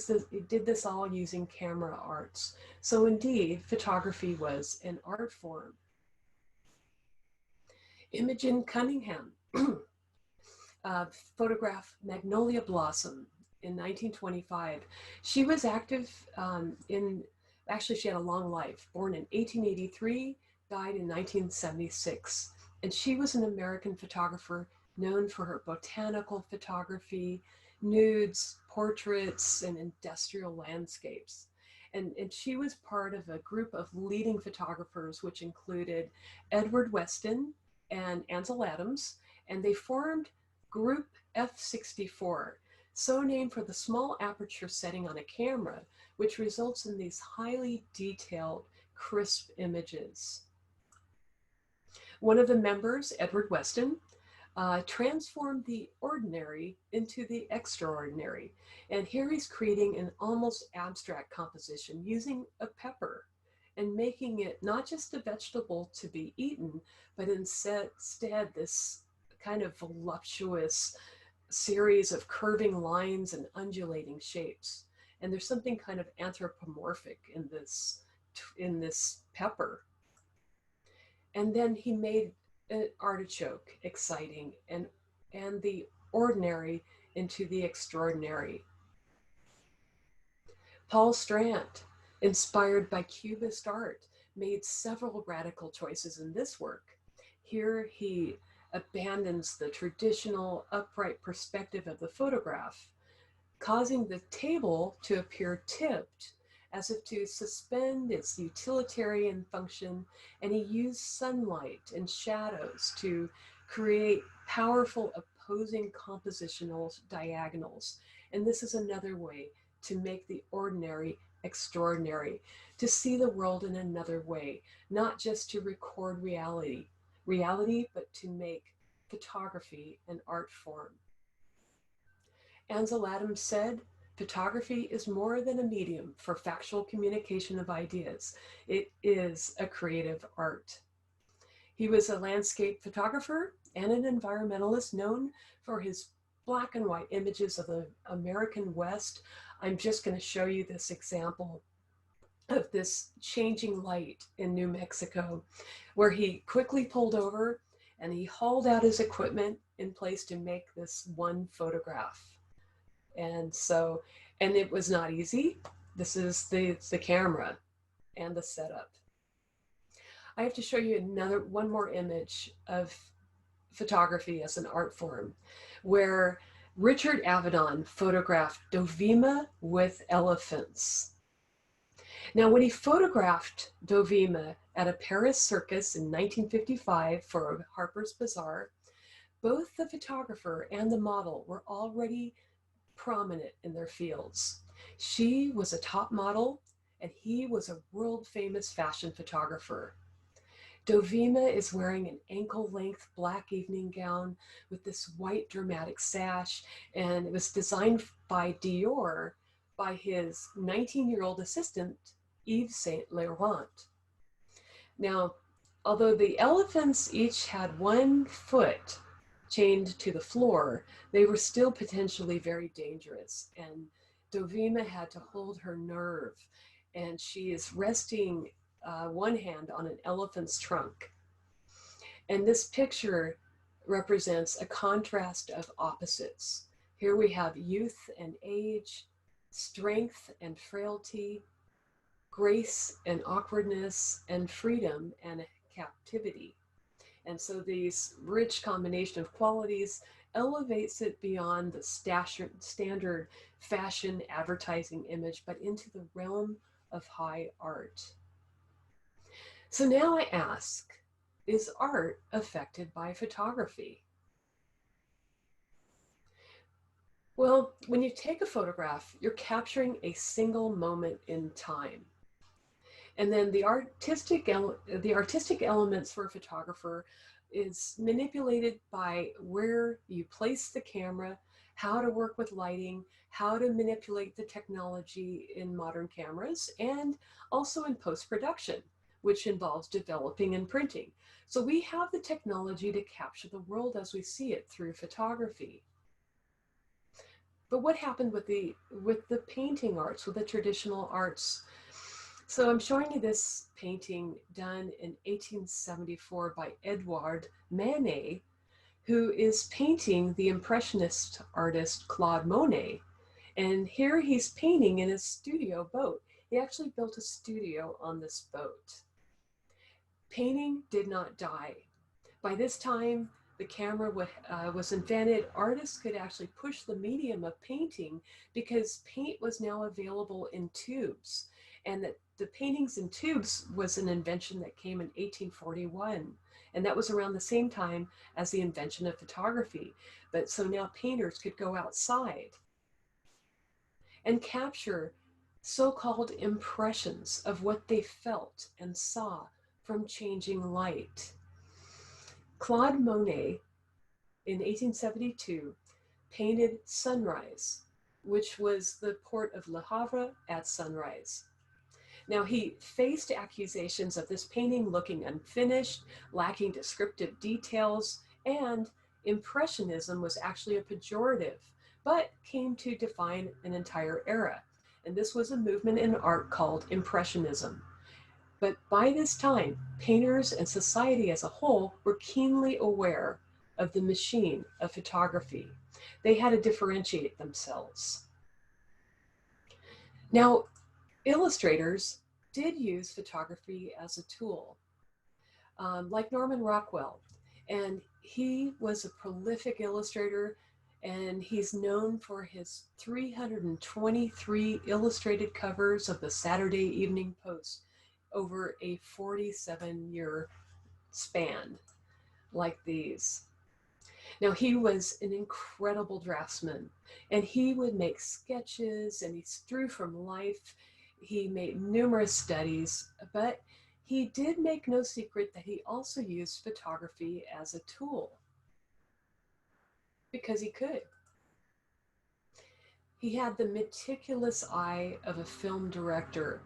did this all using camera arts. So indeed, photography was an art form. Imogen Cunningham photographed Magnolia Blossom in 1925. She was active actually she had a long life, born in 1883, died in 1976. And she was an American photographer known for her botanical photography, nudes, portraits, and industrial landscapes. And she was part of a group of leading photographers, which included Edward Weston and Ansel Adams, and they formed Group F64, so named for the small aperture setting on a camera, which results in these highly detailed, crisp images. One of the members, Edward Weston, transformed the ordinary into the extraordinary. And here he's creating an almost abstract composition using a pepper and making it not just a vegetable to be eaten, but instead this kind of voluptuous series of curving lines and undulating shapes. And there's something kind of anthropomorphic in this pepper. And then he made an artichoke exciting, and the ordinary into the extraordinary. Paul Strand, inspired by Cubist art, made several radical choices in this work. Here he abandons the traditional upright perspective of the photograph, causing the table to appear tipped as if to suspend its utilitarian function, and he used sunlight and shadows to create powerful opposing compositional diagonals. And this is another way to make the ordinary extraordinary, to see the world in another way, not just to record reality, but to make photography an art form. Ansel Adams said, "Photography is more than a medium for factual communication of ideas. It is a creative art." He was a landscape photographer and an environmentalist known for his black and white images of the American West. I'm just going to show you this example of this changing light in New Mexico, where he quickly pulled over and he hauled out his equipment in place to make this one photograph. And it was not easy. This is the camera and the setup. I have to show you one more image of photography as an art form, where Richard Avedon photographed Dovima with elephants. Now, when he photographed Dovima at a Paris circus in 1955 for Harper's Bazaar, both the photographer and the model were already prominent in their fields. She was a top model and he was a world-famous fashion photographer. Dovima is wearing an ankle-length black evening gown with this white dramatic sash, and it was designed by Dior by his 19-year-old assistant, Yves Saint Laurent. Now, although the elephants each had one foot chained to the floor, they were still potentially very dangerous, and Dovima had to hold her nerve, and she is resting one hand on an elephant's trunk. And this picture represents a contrast of opposites. Here we have youth and age, strength and frailty, grace and awkwardness, and freedom and captivity. And so these rich combination of qualities elevates it beyond the standard fashion advertising image, but into the realm of high art. So now I ask, is art affected by photography? Well, when you take a photograph, you're capturing a single moment in time. And then the artistic elements for a photographer is manipulated by where you place the camera, how to work with lighting, how to manipulate the technology in modern cameras, and also in post-production, which involves developing and printing. So we have the technology to capture the world as we see it through photography. But what happened with the painting arts, with the traditional arts? So I'm showing you this painting done in 1874 by Edouard Manet, who is painting the Impressionist artist Claude Monet. And here he's painting in his studio boat. He actually built a studio on this boat. Painting did not die. By this time, the camera was invented. Artists could actually push the medium of painting because paint was now available in tubes. And that the paintings in tubes was an invention that came in 1841. And that was around the same time as the invention of photography. But so now painters could go outside and capture so-called impressions of what they felt and saw from changing light. Claude Monet in 1872 painted Sunrise, which was the port of Le Havre at sunrise. Now, he faced accusations of this painting looking unfinished, lacking descriptive details, and Impressionism was actually a pejorative, but came to define an entire era. And this was a movement in art called Impressionism. But by this time, painters and society as a whole were keenly aware of the machine of photography. They had to differentiate themselves. Now, illustrators did use photography as a tool, like Norman Rockwell. And he was a prolific illustrator, And he's known for his 323 illustrated covers of the Saturday Evening Post over a 47-year span like these. Now, he was an incredible draftsman, and he would make sketches and he drew from life. He made numerous studies, but he did make no secret that he also used photography as a tool because he could. He had the meticulous eye of a film director.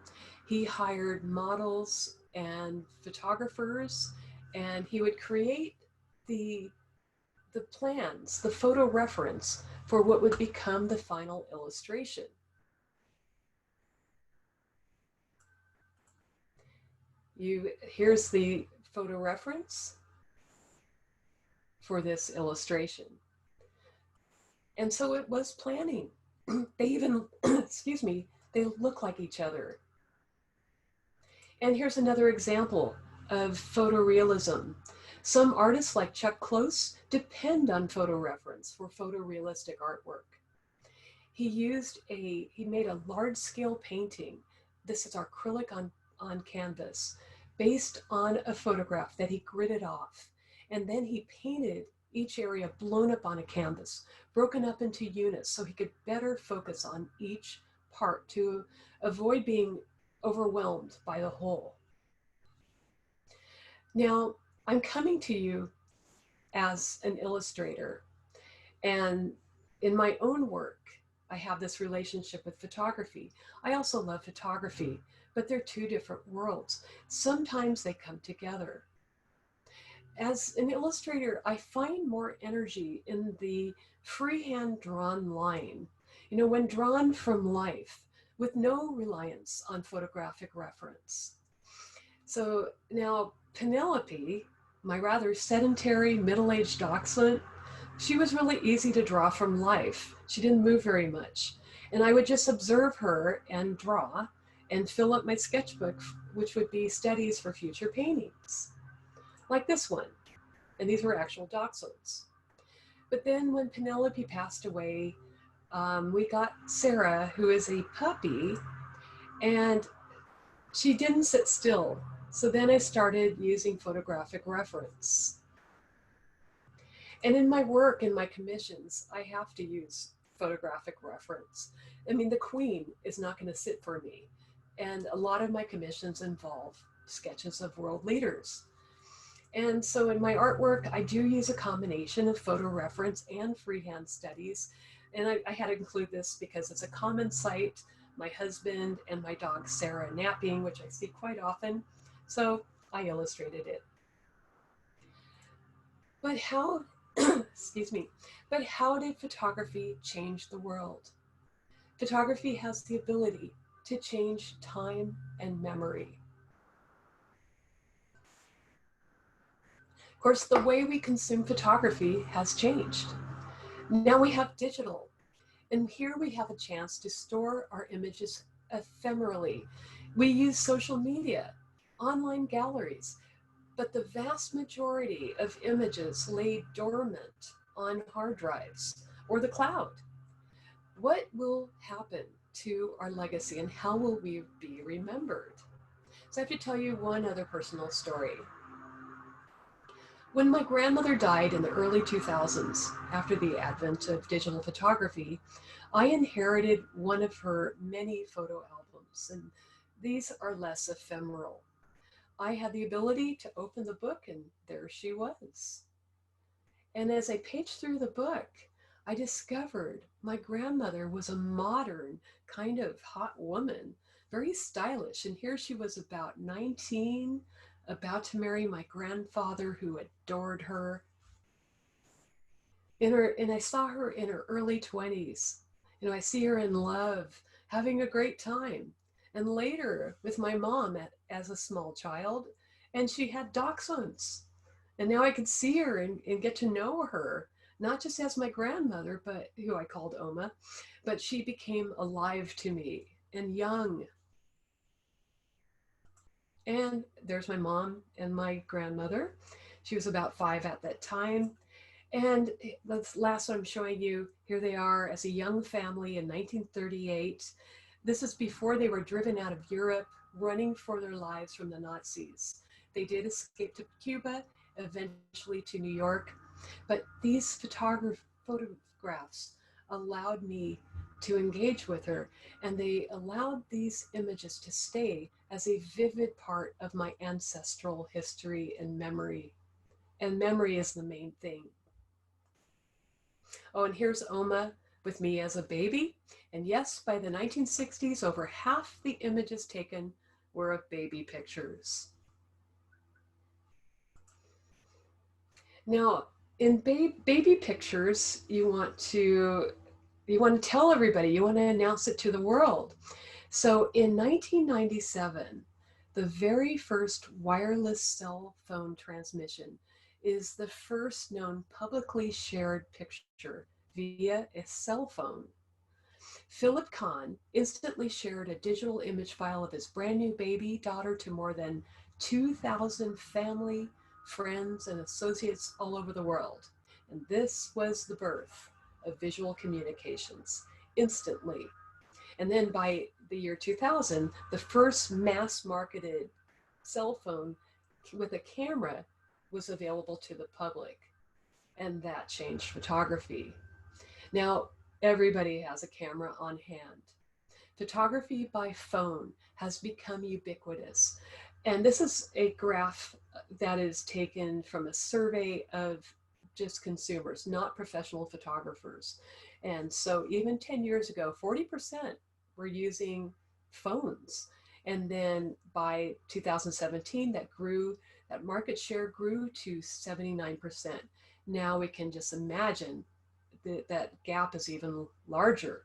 He hired models and photographers, and he would create the plans, the photo reference for what would become the final illustration. Here's the photo reference for this illustration. And so it was planning. They even, excuse me, they look like each other. And here's another example of photorealism. Some artists like Chuck Close depend on photo reference for photorealistic artwork. He made a large scale painting. This is acrylic on canvas based on a photograph that he gridded off. And then he painted each area blown up on a canvas, broken up into units so he could better focus on each part to avoid being overwhelmed by the whole. Now, I'm coming to you as an illustrator, and in my own work, I have this relationship with photography. I also love photography, but they're two different worlds. Sometimes they come together. As an illustrator, I find more energy in the freehand drawn line, when drawn from life with no reliance on photographic reference. So now Penelope, my rather sedentary middle-aged dachshund, she was really easy to draw from life. She didn't move very much. And I would just observe her and draw and fill up my sketchbook, which would be studies for future paintings, like this one. And these were actual dachshunds. But then when Penelope passed away, we got Sarah, who is a puppy, and she didn't sit still. So then I started using photographic reference. And in my work, in my commissions, I have to use photographic reference. I mean, the Queen is not going to sit for me. And a lot of my commissions involve sketches of world leaders. And so in my artwork, I do use a combination of photo reference and freehand studies. And I had to include this because it's a common sight, my husband and my dog Sarah napping, which I see quite often. So I illustrated it. But how, excuse me, but how did photography change the world? Photography has the ability to change time and memory. Of course, the way we consume photography has changed. Now we have digital, and here we have a chance to store our images ephemerally. We use social media, online galleries, but the vast majority of images lay dormant on hard drives or the cloud. What will happen to our legacy and how will we be remembered? So I have to tell you one other personal story. When my grandmother died in the early 2000s, after the advent of digital photography, I inherited one of her many photo albums, and these are less ephemeral. I had the ability to open the book, and there she was. And as I paged through the book, I discovered my grandmother was a modern, kind of hot woman, very stylish. And here she was about 19, about to marry my grandfather who adored her. And I saw her in her early 20s. I see her in love, having a great time. And later with my mom as a small child, and she had dachshunds. And now I could see her and get to know her, not just as my grandmother, but who I called Oma, but she became alive to me and young. And there's my mom and my grandmother. She was about 5 at that time. And the last one I'm showing you, here they are as a young family in 1938. This is before they were driven out of Europe, running for their lives from the Nazis. They did escape to Cuba, eventually to New York, but these photographs allowed me to engage with her, and they allowed these images to stay as a vivid part of my ancestral history and memory. And memory is the main thing. Oh, and here's Oma with me as a baby. And yes, by the 1960s, over half the images taken were of baby pictures. Now, in baby pictures, you want to tell everybody, you want to announce it to the world. So in 1997, the very first wireless cell phone transmission is the first known publicly shared picture via a cell phone. Philip Kahn instantly shared a digital image file of his brand new baby daughter to more than 2,000 family, friends, and associates all over the world. And this was the birth of visual communications instantly. And then by the year 2000, the first mass marketed cell phone with a camera was available to the public. And that changed photography. Now, everybody has a camera on hand. Photography by phone has become ubiquitous. And this is a graph that is taken from a survey of just consumers, not professional photographers. And so even 10 years ago, 40% were using phones. And then by 2017, that market share grew to 79%. Now we can just imagine that gap is even larger.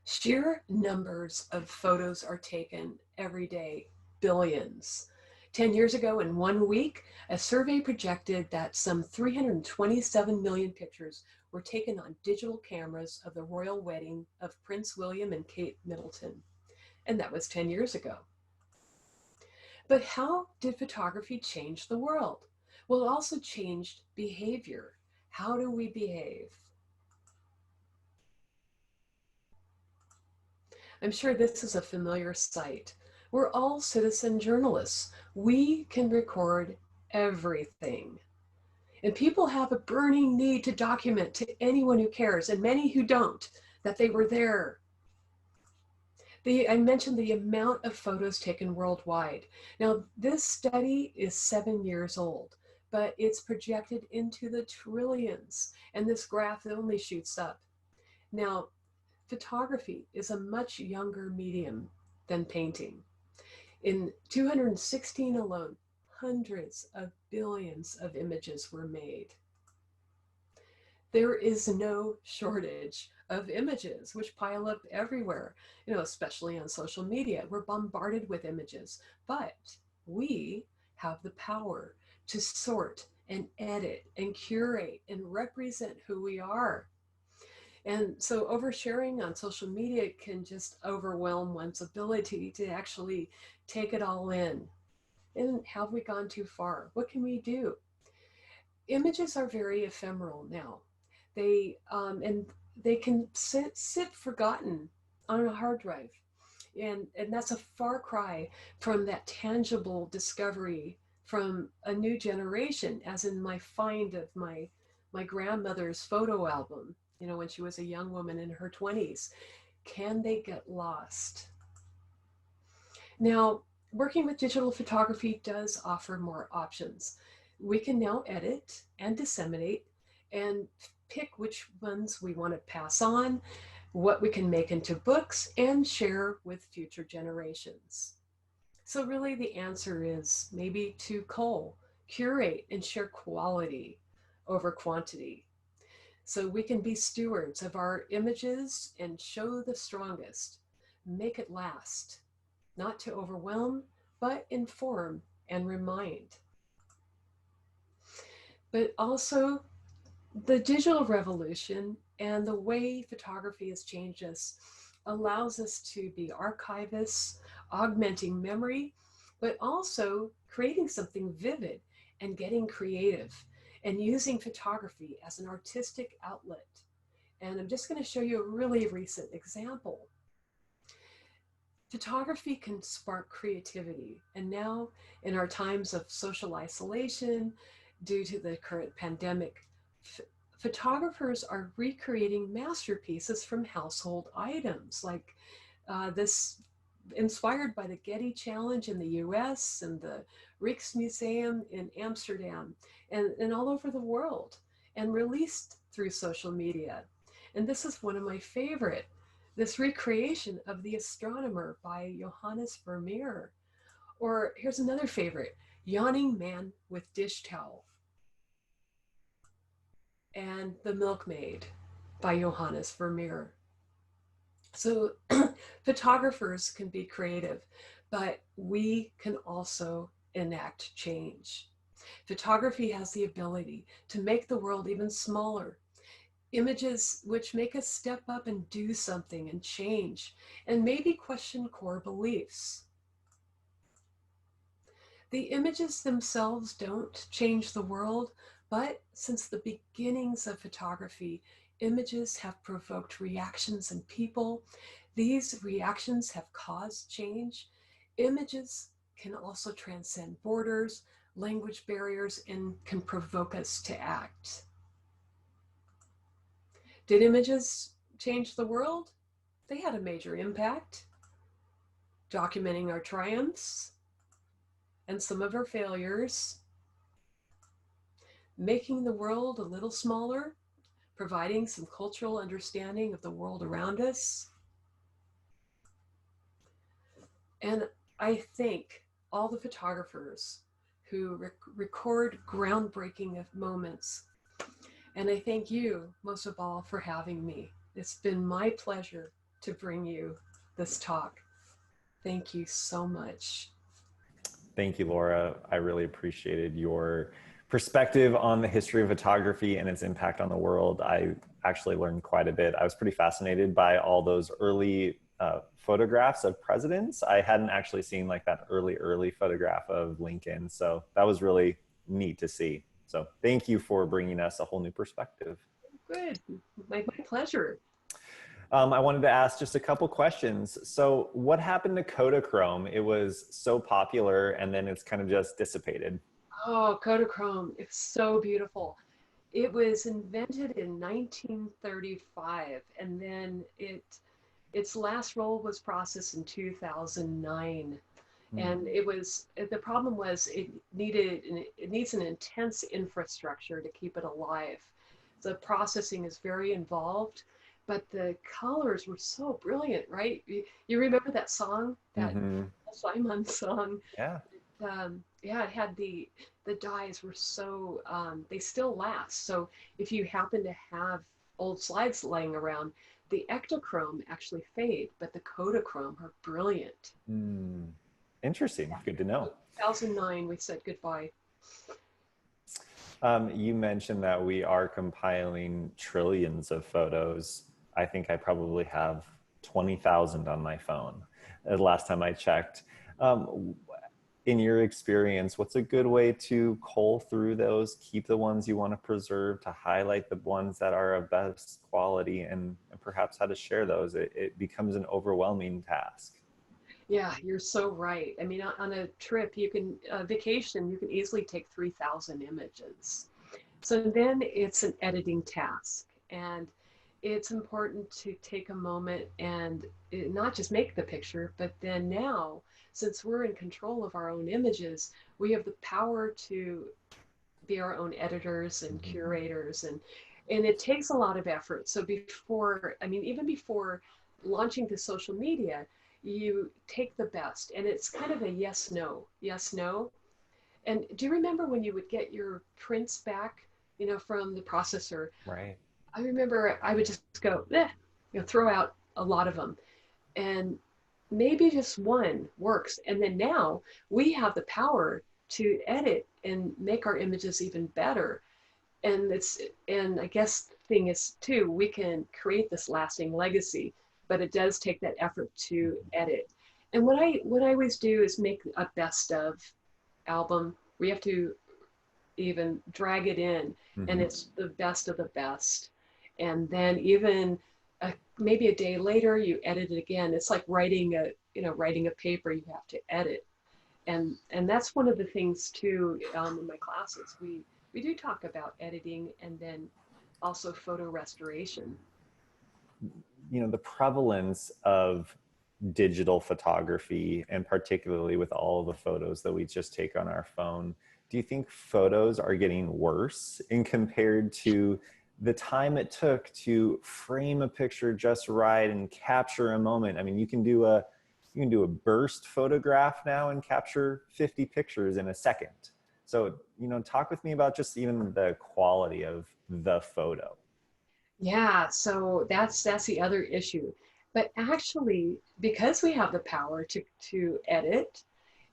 Sheer numbers of photos are taken every day, billions. 10 years ago, in 1 week, a survey projected that some 327 million pictures were taken on digital cameras of the royal wedding of Prince William and Kate Middleton. And that was 10 years ago. But how did photography change the world? Well, it also changed behavior. How do we behave? I'm sure this is a familiar sight. We're all citizen journalists. We can record everything. And people have a burning need to document to anyone who cares, and many who don't, that they were there. I mentioned the amount of photos taken worldwide. Now, this study is 7 years old, but it's projected into the trillions, and this graph only shoots up. Now, photography is a much younger medium than painting. In 216 alone, hundreds of billions of images were made. There is no shortage of images which pile up everywhere, especially on social media. We're bombarded with images, but we have the power to sort and edit and curate and represent who we are. And so oversharing on social media can just overwhelm one's ability to actually take it all in. And have we gone too far? What can we do? Images are very ephemeral now. They can sit forgotten on a hard drive. And that's a far cry from that tangible discovery from a new generation, as in my find of my grandmother's photo album, when she was a young woman in her 20s. Can they get lost? Now, working with digital photography does offer more options. We can now edit and disseminate and pick which ones we want to pass on, what we can make into books and share with future generations. So really the answer is maybe to curate and share quality over quantity. So we can be stewards of our images and show the strongest, make it last, not to overwhelm, but inform and remind. But also the digital revolution and the way photography has changed us allows us to be archivists, augmenting memory, but also creating something vivid and getting creative. and using photography as an artistic outlet. And I'm just going to show you a really recent example. Photography can spark creativity. And now, in our times of social isolation due to the current pandemic, photographers are recreating masterpieces from household items, like this, inspired by the Getty Challenge in the US and the Rijksmuseum in Amsterdam and all over the world, and released through social media. And this is one of my favorite, this recreation of The Astronomer by Johannes Vermeer. Or here's another favorite, Yawning Man with Dish Towel, and The Milkmaid by Johannes Vermeer. So photographers can be creative, but we can also enact change. Photography has the ability to make the world even smaller. Images which make us step up and do something and change, and maybe question core beliefs. The images themselves don't change the world, but since the beginnings of photography, images have provoked reactions in people. These reactions have caused change. Images can also transcend borders, language barriers, and can provoke us to act. Did images change the world? They had a major impact, documenting our triumphs and some of our failures, making the world a little smaller, providing some cultural understanding of the world around us. And I thank all the photographers who record groundbreaking moments. And I thank you, most of all, for having me. It's been my pleasure to bring you this talk. Thank you so much. Thank you, Laura. I really appreciated your perspective on the history of photography and its impact on the world. I actually learned quite a bit. I was pretty fascinated by all those early photographs of presidents. I hadn't actually seen like that early photograph of Lincoln. So that was really neat to see. So thank you for bringing us a whole new perspective. Good, my pleasure. I wanted to ask just a couple questions. So what happened to Kodachrome? It was so popular and then it's kind of just dissipated. Oh, Kodachrome, it's so beautiful. It was invented in 1935, and then its last roll was processed in 2009. And the problem was it needs an intense infrastructure to keep it alive. The processing is very involved, but the colors were so brilliant, right? You remember that song, that Simon song? Yeah. Yeah, it had the dyes were so, they still last. So if you happen to have old slides laying around, the ectochrome actually fade, but the Kodachrome are brilliant. Interesting. Good to know. 2009, we said goodbye. You mentioned that we are compiling trillions of photos. I think I probably have 20,000 on my phone. The last time I checked. In your experience, what's a good way to cull through those, keep the ones you want to preserve, to highlight the ones that are of best quality, and perhaps how to share those? It becomes an overwhelming task. Yeah, you're so right. I mean, on a trip, vacation, you can easily take 3,000 images. So then it's an editing task. And it's important to take a moment and not just make the picture, but then now, since we're in control of our own images, we have the power to be our own editors and curators. And it takes a lot of effort. So even before launching to social media, you take the best, and it's kind of a yes, no. And do you remember when you would get your prints back, from the processor? Right. I remember I would just go, throw out a lot of them, and maybe just one works. And then now we have the power to edit and make our images even better. And I guess the thing is too, we can create this lasting legacy, but it does take that effort to edit. And what I always do is make a best of album. We have to even drag it in, and Mm-hmm. it's the best of the best. And then even maybe a day later, you edit it again. It's like writing a paper. You have to edit, and that's one of the things too, in my classes. We do talk about editing and then also photo restoration. The prevalence of digital photography, and particularly with all of the photos that we just take on our phone, do you think photos are getting worse in compared to the time it took to frame a picture just right and capture a moment? I mean, you can do a burst photograph now and capture 50 pictures in a second. So, talk with me about just even the quality of the photo. Yeah, so that's the other issue. But actually, because we have the power to edit,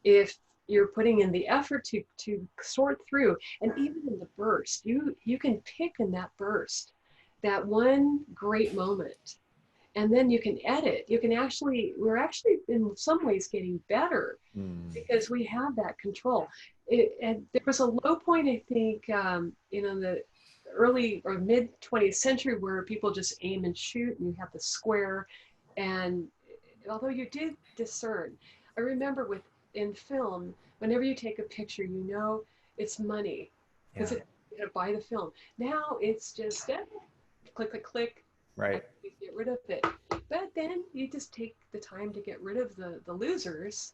if you're putting in the effort to sort through, and even in the burst, you can pick in that burst that one great moment, and then you can edit. We're actually in some ways getting better Mm. because we have that control. And there was a low point, I think, in the early or mid 20th century where people just aim and shoot, and you have the square. And although you did discern, I remember in film, whenever you take a picture, it's money because Yeah. you got to buy the film. Now it's just click, click, click. Right. Get rid of it. But then you just take the time to get rid of the losers,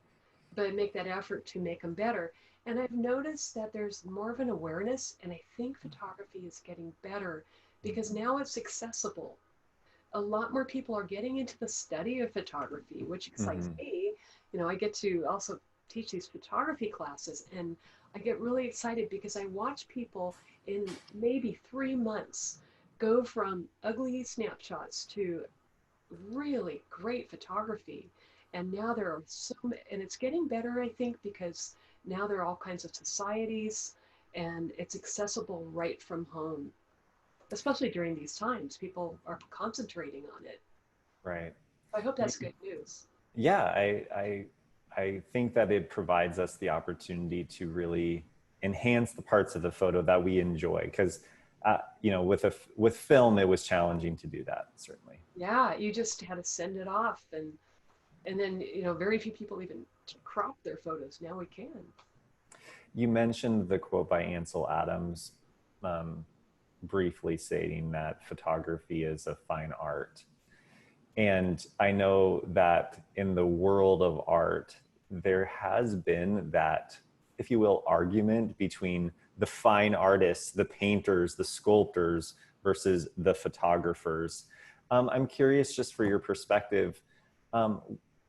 but make that effort to make them better. And I've noticed that there's more of an awareness, and I think photography is getting better because now it's accessible. A lot more people are getting into the study of photography, which excites Mm-hmm. me. I get to also teach these photography classes, and I get really excited because I watch people in maybe 3 months go from ugly snapshots to really great photography. And now there are and it's getting better, I think, because now there are all kinds of societies and it's accessible right from home, especially during these times. People are concentrating on it. Right. I hope that's good news. Yeah, I think that it provides us the opportunity to really enhance the parts of the photo that we enjoy, because with film it was challenging to do that, certainly. Yeah, you just had to send it off, and then very few people even crop their photos. Now we can. You mentioned the quote by Ansel Adams, briefly stating that photography is a fine art. And I know that in the world of art, there has been that, if you will, argument between the fine artists, the painters, the sculptors, versus the photographers. I'm curious, just for your perspective,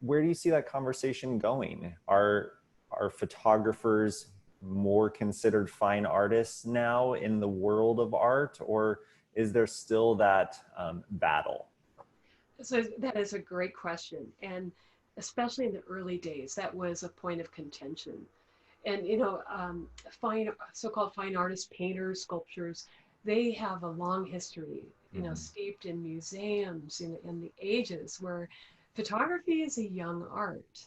where do you see that conversation going? Are photographers more considered fine artists now in the world of art, or is there still that battle? So that is a great question, and especially in the early days, that was a point of contention. And fine, so-called fine artists, painters, sculptors, they have a long history, Mm-hmm. steeped in museums in the ages where photography is a young art,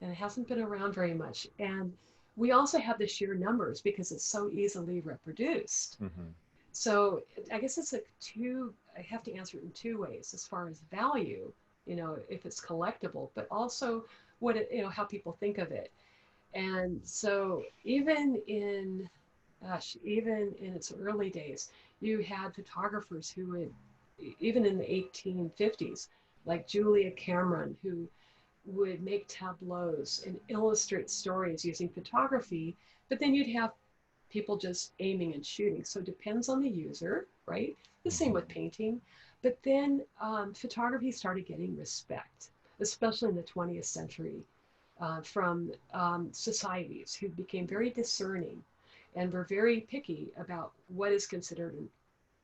and it hasn't been around very much. And we also have the sheer numbers because it's so easily reproduced. Mm-hmm. So I guess I have to answer it in two ways as far as value, if it's collectible, but also how people think of it. And so even in its early days, you had photographers who would, even in the 1850s, like Julia Cameron, who would make tableaus and illustrate stories using photography, but then you'd have people just aiming and shooting. So it depends on the user, right? The same with painting. But then photography started getting respect, especially in the 20th century, from societies who became very discerning and were very picky about what is considered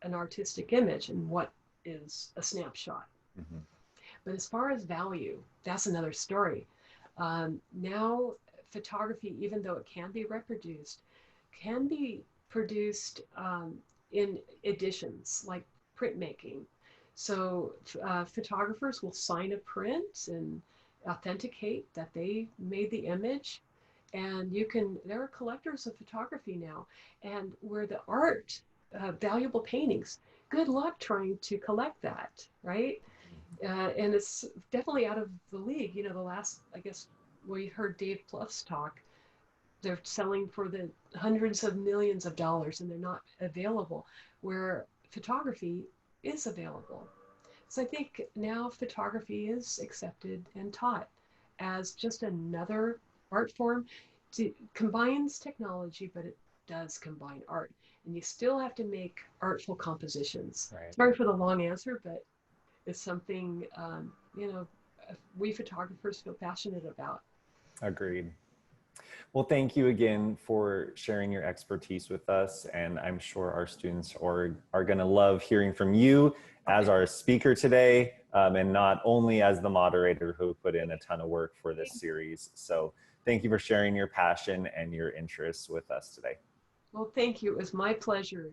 an artistic image and what is a snapshot. Mm-hmm. But as far as value, that's another story. Now, photography, even though it can be reproduced, can be produced in editions like printmaking. So photographers will sign a print and authenticate that they made the image, And there are collectors of photography now, and where the art, valuable paintings, good luck trying to collect that, right? And it's definitely out of the league. The last, I guess, we heard Dave Pluff's talk, they're selling for the hundreds of millions of dollars and they're not available, where photography is available. So I think now photography is accepted and taught as just another art form. It combines technology, but it does combine art. And you still have to make artful compositions. Right. Sorry for the long answer, but it's something, we photographers feel passionate about. Agreed. Well, thank you again for sharing your expertise with us. And I'm sure our students are going to love hearing from you as our speaker today, and not only as the moderator who put in a ton of work for this series. So thank you for sharing your passion and your interests with us today. Well, thank you. It was my pleasure.